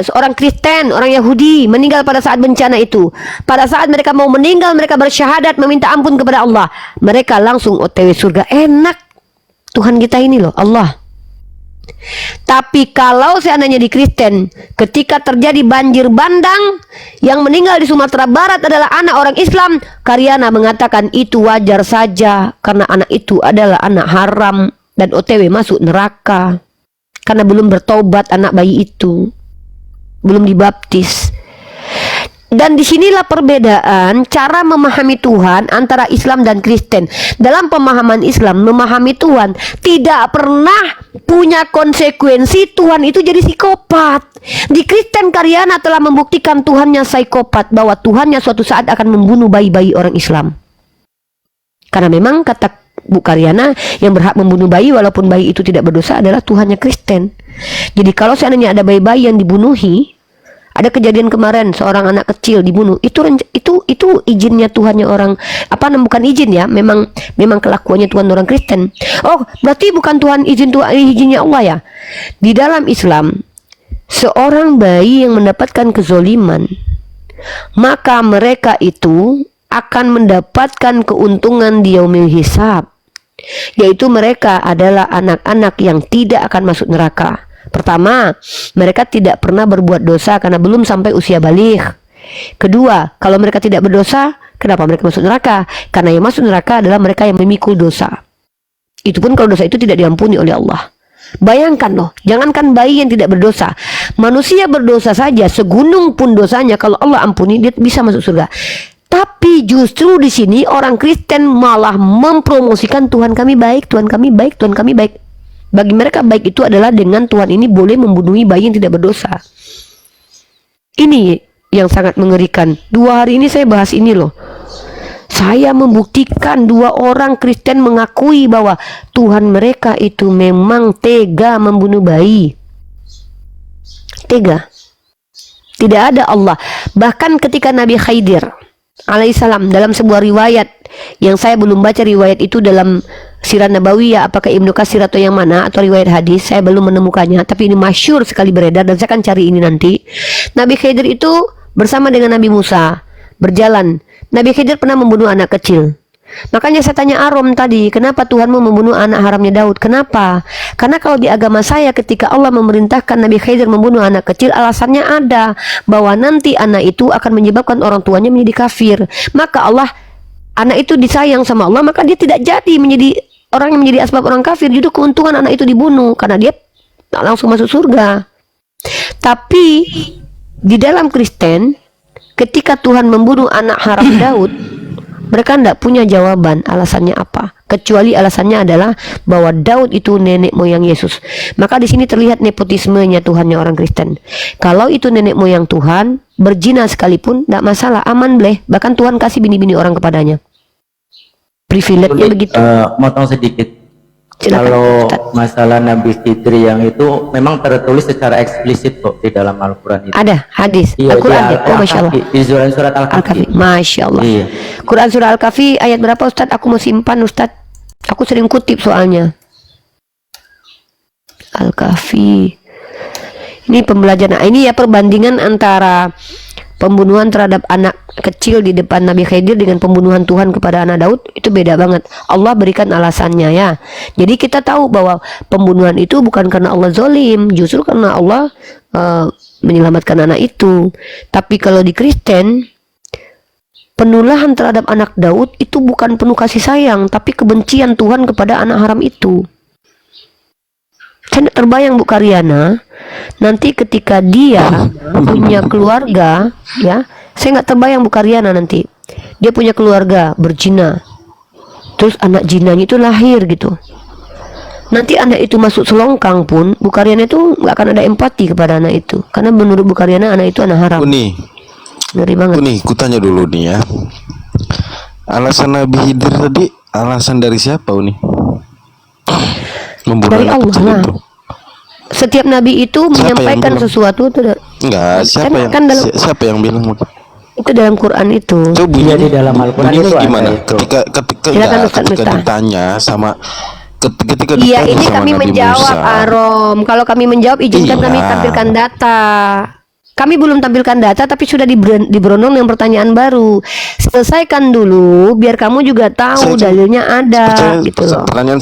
seorang Kristen, orang Yahudi, meninggal pada saat bencana itu. Pada saat mereka mau meninggal, mereka bersyahadat meminta ampun kepada Allah, mereka langsung OTW surga. Enak Tuhan kita ini loh, Allah. Tapi kalau seandainya di Kristen, ketika terjadi banjir bandang, yang meninggal di Sumatera Barat adalah anak orang Islam, Karyana mengatakan itu wajar saja karena anak itu adalah anak haram dan OTW masuk neraka karena belum bertobat anak bayi itu, belum dibaptis. Dan disinilah perbedaan cara memahami Tuhan antara Islam dan Kristen. Dalam pemahaman Islam, memahami Tuhan tidak pernah punya konsekuensi Tuhan itu jadi psikopat. Di Kristen, Karyana telah membuktikan Tuhannya psikopat, bahwa Tuhannya suatu saat akan membunuh bayi-bayi orang Islam. Karena memang kata Bu Karyana, yang berhak membunuh bayi walaupun bayi itu tidak berdosa adalah Tuhannya Kristen. Jadi kalau seandainya ada bayi-bayi yang dibunuhi, ada kejadian kemarin seorang anak kecil dibunuh, itu izinnya Tuhannya orang bukan izin ya, memang kelakuannya Tuhan orang Kristen. Oh, berarti bukan izinnya Allah ya. Di dalam Islam, seorang bayi yang mendapatkan kezoliman, maka mereka itu akan mendapatkan keuntungan di yaumil hisab, yaitu mereka adalah anak-anak yang tidak akan masuk neraka. Pertama, mereka tidak pernah berbuat dosa karena belum sampai usia baligh. Kedua, kalau mereka tidak berdosa, kenapa mereka masuk neraka? Karena yang masuk neraka adalah mereka yang memikul dosa. Itu pun kalau dosa itu tidak diampuni oleh Allah. Bayangkan loh, jangankan bayi yang tidak berdosa, manusia berdosa saja segunung pun dosanya, kalau Allah ampuni dia bisa masuk surga. Tapi justru di sini orang Kristen malah mempromosikan Tuhan kami baik, Tuhan kami baik, Tuhan kami baik. Bagi mereka baik itu adalah dengan Tuhan ini boleh membunuh bayi yang tidak berdosa. Ini yang sangat mengerikan. 2 hari ini saya bahas ini loh. Saya membuktikan 2 orang Kristen mengakui bahwa Tuhan mereka itu memang tega membunuh bayi. Tega. Tidak ada Allah. Bahkan ketika Nabi Khidir alaihissalam, dalam sebuah riwayat yang saya belum baca riwayat itu dalam Sirah Nabawiyah, apakah Ibnu Katsir atau yang mana, atau riwayat hadis, saya belum menemukannya, tapi ini masyhur sekali beredar dan saya akan cari ini nanti. Nabi Khidir itu bersama dengan Nabi Musa berjalan. Nabi Khidir pernah membunuh anak kecil. Makanya saya tanya Arom tadi, kenapa Tuhanmu membunuh anak haramnya Daud? Kenapa? Karena kalau di agama saya, ketika Allah memerintahkan Nabi Khidir membunuh anak kecil, alasannya ada, bahwa nanti anak itu akan menyebabkan orang tuanya menjadi kafir. Maka anak itu disayang sama Allah, maka dia tidak jadi menjadi orang yang menjadi asbab orang kafir. Justru keuntungan anak itu dibunuh karena dia langsung masuk surga. Tapi di dalam Kristen, ketika Tuhan membunuh anak haram Daud, mereka tidak punya jawaban alasannya apa, kecuali alasannya adalah bahwa Daud itu nenek moyang Yesus. Maka di sini terlihat nepotismenya Tuhannya orang Kristen. Kalau itu nenek moyang Tuhan, berzina sekalipun tidak masalah, aman boleh. Bahkan Tuhan kasih bini-bini orang kepadanya. Privilege-nya begitu. Motong sedikit. Silakan, Kalau Ustaz. masalah Nabi Khidir yang itu memang tertulis secara eksplisit kok di dalam Al-Quran itu. Ada hadis Iya, Al-Quran di oh Masya Allah. Di surat Al-Kahfi, Al-Kahfi. Masya Allah. Iya. Quran surah Al-Kahfi ayat berapa Ustaz? Aku mau simpan Ustaz. Aku sering kutip soalnya. Al-Kahfi. Ini pembelajaran. Nah, ini ya perbandingan antara pembunuhan terhadap anak kecil di depan Nabi Khidir dengan pembunuhan Tuhan kepada anak Daud, itu beda banget. Allah berikan alasannya ya. Jadi kita tahu bahwa pembunuhan itu bukan karena Allah zolim, justru karena Allah menyelamatkan anak itu. Tapi kalau di Kristen, penulaan terhadap anak Daud itu bukan penuh kasih sayang, tapi kebencian Tuhan kepada anak haram itu. Saya tidak terbayang Bu Karyana, nanti ketika dia punya keluarga, ya, saya nggak terbayang Bu Karyana nanti dia punya keluarga berzina, terus anak jinanya itu lahir gitu. Nanti anak itu masuk selongkang pun Bu Karyana itu nggak akan ada empati kepada anak itu, karena menurut Bu Karyana anak itu anak haram. Uni, Ngeri banget. Uni, kutanya dulu nih ya. Alasan Nabi Khidir tadi, alasan dari siapa Uni? Membunuh Dari anak Allah kecil lah. itu. Setiap nabi itu Siapa yang menyampaikan bilang? sesuatu itu Enggak, siapa yang bilang? itu dalam Quran itu. Itu bunyinya, Iya, di dalam Al-Quran bunyinya itu ada gimana? itu. Ketika Silakan, enggak, Ustaz ketika Miftah. ditanya sama ketika Iya, ditanya ini sama kami Nabi menjawab Musa. Arom. Kalau kami menjawab, izinkan Iya. kami tampilkan data. Kami belum tampilkan data, tapi sudah diberondong dengan pertanyaan baru. Selesaikan dulu, biar kamu juga tahu Saya cuma dalilnya ada, percaya, gitu loh. pertanyaan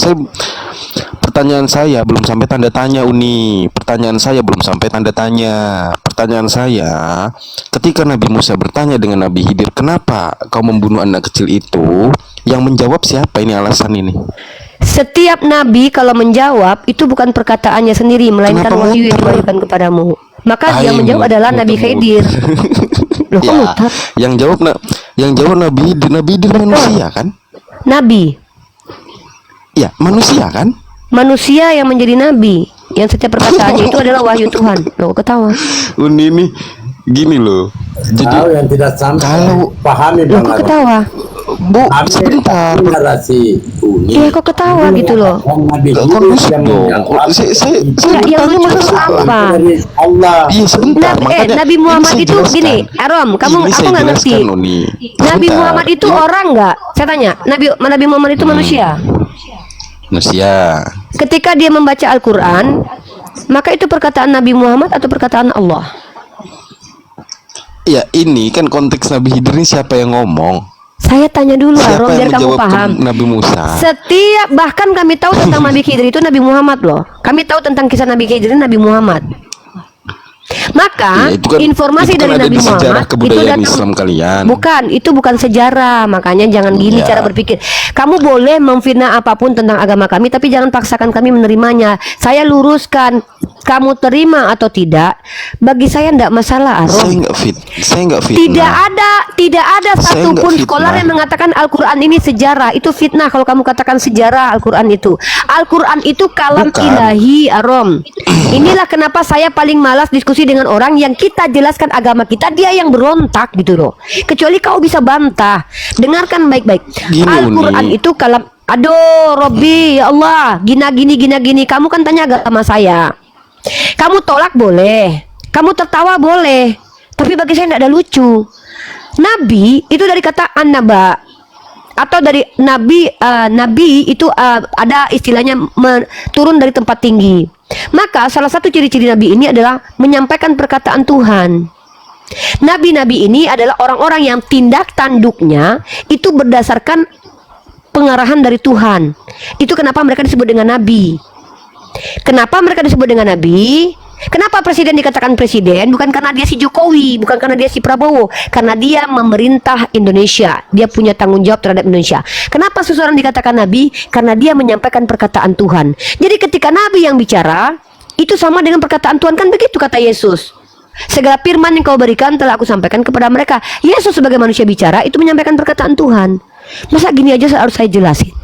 pertanyaan saya belum sampai tanda tanya, Uni. Pertanyaan saya belum sampai tanda tanya. Pertanyaan saya, ketika Nabi Musa bertanya dengan Nabi Khidir, kenapa kau membunuh anak kecil itu? Yang menjawab siapa ini alasan ini? Setiap nabi kalau menjawab itu bukan perkataannya sendiri, melainkan Kenapa wahyu yang muter? diberikan kepadamu. Maka yang Hai, menjawab adalah Nabi muter. Khidir. Loh, kok Ya, muter? yang jawab Nabi Khidir. Nabi Khidir manusia kan? Nabi, Ya, manusia kan? manusia yang menjadi nabi, yang setiap perkataannya itu adalah wahyu Tuhan. Loh, ketawa. Uni ini gini loh. Jadi Hal yang tidak sampai kalau pahami Loh, Bang kok Arif. ketawa? Bu, sebentar. Narasi Uni. Iya, kok ketawa gitu loh. Nabi Kok Khidir musik yang dong? menjawab Saya Enggak, yang bertanya lucu masa itu apa? apa? dari Allah. Iya sebentar, makanya Nabi ini Muhammad saya itu jelaskan. gini, Arom, kamu Ini aku saya nggak ngerti. jelaskan, Noni. Nabi Sebentar. Muhammad itu Ini orang nggak? Saya tanya, Nabi Muhammad itu manusia. manusia. Ketika dia membaca Al-Quran, maka itu perkataan Nabi Muhammad atau perkataan Allah? Ya ini kan konteks Nabi Khidir ini siapa yang ngomong? Saya tanya dulu, Siapa Arom, yang biar kamu menjawab ke paham. Nabi Musa? Setiap, bahkan kami tahu tentang Nabi Khidir itu Nabi Muhammad loh. Kami tahu tentang kisah Nabi Khidir Nabi Muhammad. Maka Iya, itu kan- informasi itu kan dari ada Nabi di sejarah Muhammad itu kebudayaan datang. Islam kalian. Bukan, itu bukan sejarah. Makanya jangan gini Iya. cara berpikir. Kamu boleh memfitnah apapun tentang agama kami, tapi jangan paksakan kami menerimanya. Saya luruskan, kamu terima atau tidak, bagi saya tidak masalah, Arom. Saya nggak fitnah. Tidak ada Saya satupun nggak fitnah. sekolah yang mengatakan Al-Quran ini sejarah. Itu fitnah kalau kamu katakan sejarah Al-Quran itu. Al-Quran itu kalam Bukan. ilahi, Arom. Inilah kenapa saya paling malas diskusi dengan orang yang kita jelaskan agama kita, dia yang berontak gitu loh. Kecuali kau bisa bantah. Dengarkan baik-baik. Gini, Al-Quran Uni. itu kalam. Aduh, Robbi, ya Allah, gini. Kamu kan tanya agama saya. Kamu tolak boleh, kamu tertawa boleh, tapi bagi saya tidak ada lucu. Nabi itu dari kata annaba, atau dari nabi itu ada istilahnya turun dari tempat tinggi. Maka salah satu ciri-ciri nabi ini adalah menyampaikan perkataan Tuhan. Nabi-nabi ini adalah orang-orang yang tindak tanduknya itu berdasarkan pengarahan dari Tuhan. Itu kenapa mereka disebut dengan nabi. Kenapa mereka disebut dengan nabi? Kenapa presiden dikatakan presiden? Bukan karena dia si Jokowi, bukan karena dia si Prabowo, karena dia memerintah Indonesia. Dia punya tanggung jawab terhadap Indonesia. Kenapa seseorang dikatakan nabi? Karena dia menyampaikan perkataan Tuhan. Jadi ketika nabi yang bicara, itu sama dengan perkataan Tuhan, kan begitu kata Yesus. Segala firman yang kau berikan telah aku sampaikan kepada mereka. Yesus sebagai manusia bicara itu menyampaikan perkataan Tuhan. Masa gini aja harus saya jelasin?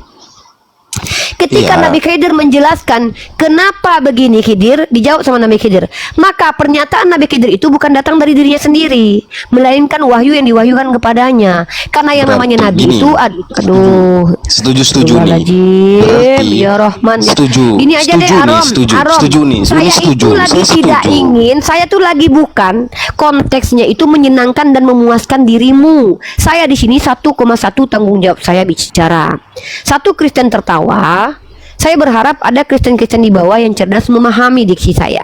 Ketika Iya. Nabi Khidir menjelaskan kenapa begini Khidir, dijawab sama Nabi Khidir. Maka pernyataan Nabi Khidir itu bukan datang dari dirinya sendiri, melainkan wahyu yang diwahyukan kepadanya. Karena yang Berarti namanya Nabi gini. itu, aduh, Setuju nih. Astagfirullahaladzim, ya Rahman ya. Setuju. Gini aja Setuju deh, nih, Arom. setuju nih. Saya Setuju. itu lagi Saya tidak setuju. ingin, saya tuh lagi bukan konteksnya itu menyenangkan dan memuaskan dirimu. Saya di sini 1,1 tanggung jawab saya bicara. Satu, Kristen tertawa. Saya berharap ada Kristen-Kristen di bawah yang cerdas memahami diksi saya.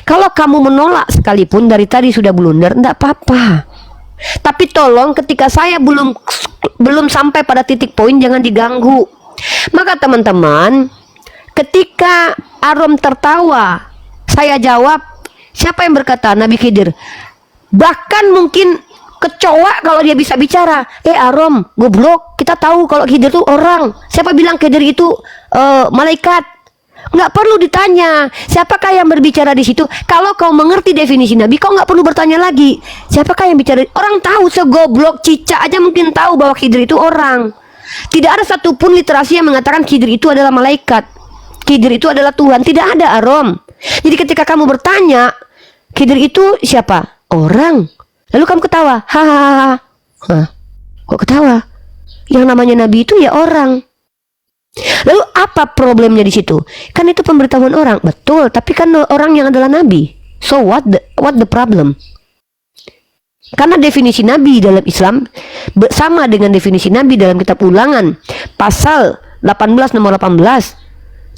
Kalau kamu menolak sekalipun dari tadi sudah blunder, enggak apa-apa. Tapi tolong ketika saya belum sampai pada titik poin jangan diganggu. Maka teman-teman, ketika Arom tertawa, saya jawab, siapa yang berkata? Nabi Khidir. Bahkan mungkin kecoa kalau dia bisa bicara. Arom, goblok, kita tahu kalau Khidir itu orang. Siapa bilang Khidir itu malaikat? Nggak perlu ditanya siapakah yang berbicara di situ. Kalau kau mengerti definisi Nabi, kau nggak perlu bertanya lagi siapakah yang bicara. Orang tahu, segoblok cicak aja mungkin tahu bahwa Khidir itu orang. Tidak ada satupun literasi yang mengatakan Khidir itu adalah malaikat, Khidir itu adalah Tuhan. Tidak ada, Arom. Jadi ketika kamu bertanya Khidir itu siapa? Orang. Lalu kamu ketawa. Hahaha. Hah? Kok ketawa? Yang namanya Nabi itu ya orang. Lalu apa problemnya di situ? Kan itu pemberitahuan orang, betul. Tapi kan orang yang adalah Nabi. So what the problem? Karena definisi Nabi dalam Islam sama dengan definisi Nabi dalam kitab Ulangan pasal 18 nomor 18.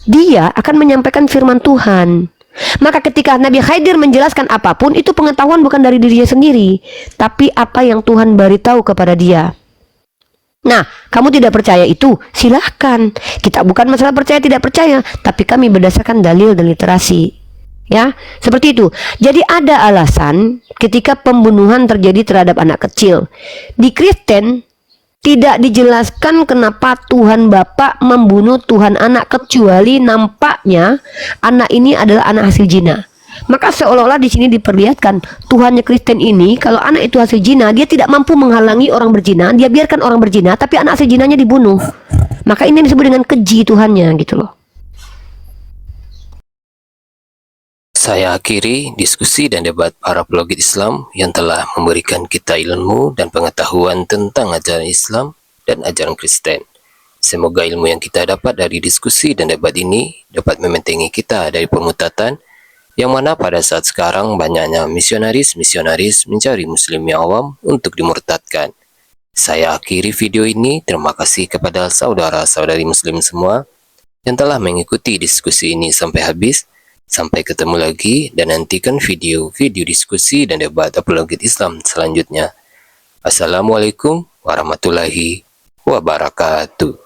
Dia akan menyampaikan firman Tuhan. Maka ketika Nabi Khidir menjelaskan apapun, itu pengetahuan bukan dari dirinya sendiri, tapi apa yang Tuhan beritahu kepada dia. Nah, kamu tidak percaya itu, silahkan. Kita bukan masalah percaya tidak percaya, tapi kami berdasarkan dalil dan literasi. Ya, seperti itu. Jadi ada alasan ketika pembunuhan terjadi terhadap anak kecil. Di Kristen tidak dijelaskan kenapa Tuhan Bapa membunuh Tuhan anak, kecuali nampaknya anak ini adalah anak hasil zina. Maka seolah-olah di sini diperlihatkan Tuhannya Kristen ini, kalau anak itu hasil zina, dia tidak mampu menghalangi orang berzina, dia biarkan orang berzina, tapi anak hasil zinanya dibunuh. Maka ini yang disebut dengan keji Tuhannya gitu loh. Saya akhiri diskusi dan debat para apologet Islam yang telah memberikan kita ilmu dan pengetahuan tentang ajaran Islam dan ajaran Kristen. Semoga ilmu yang kita dapat dari diskusi dan debat ini dapat membentengi kita dari pemutatan, yang mana pada saat sekarang banyaknya misionaris-misionaris mencari muslim yang awam untuk dimurtadkan. Saya akhiri video ini. Terima kasih kepada saudara-saudari muslim semua yang telah mengikuti diskusi ini sampai habis. Sampai ketemu lagi dan nantikan video-video diskusi dan debat apologet Islam selanjutnya. Assalamualaikum warahmatullahi wabarakatuh.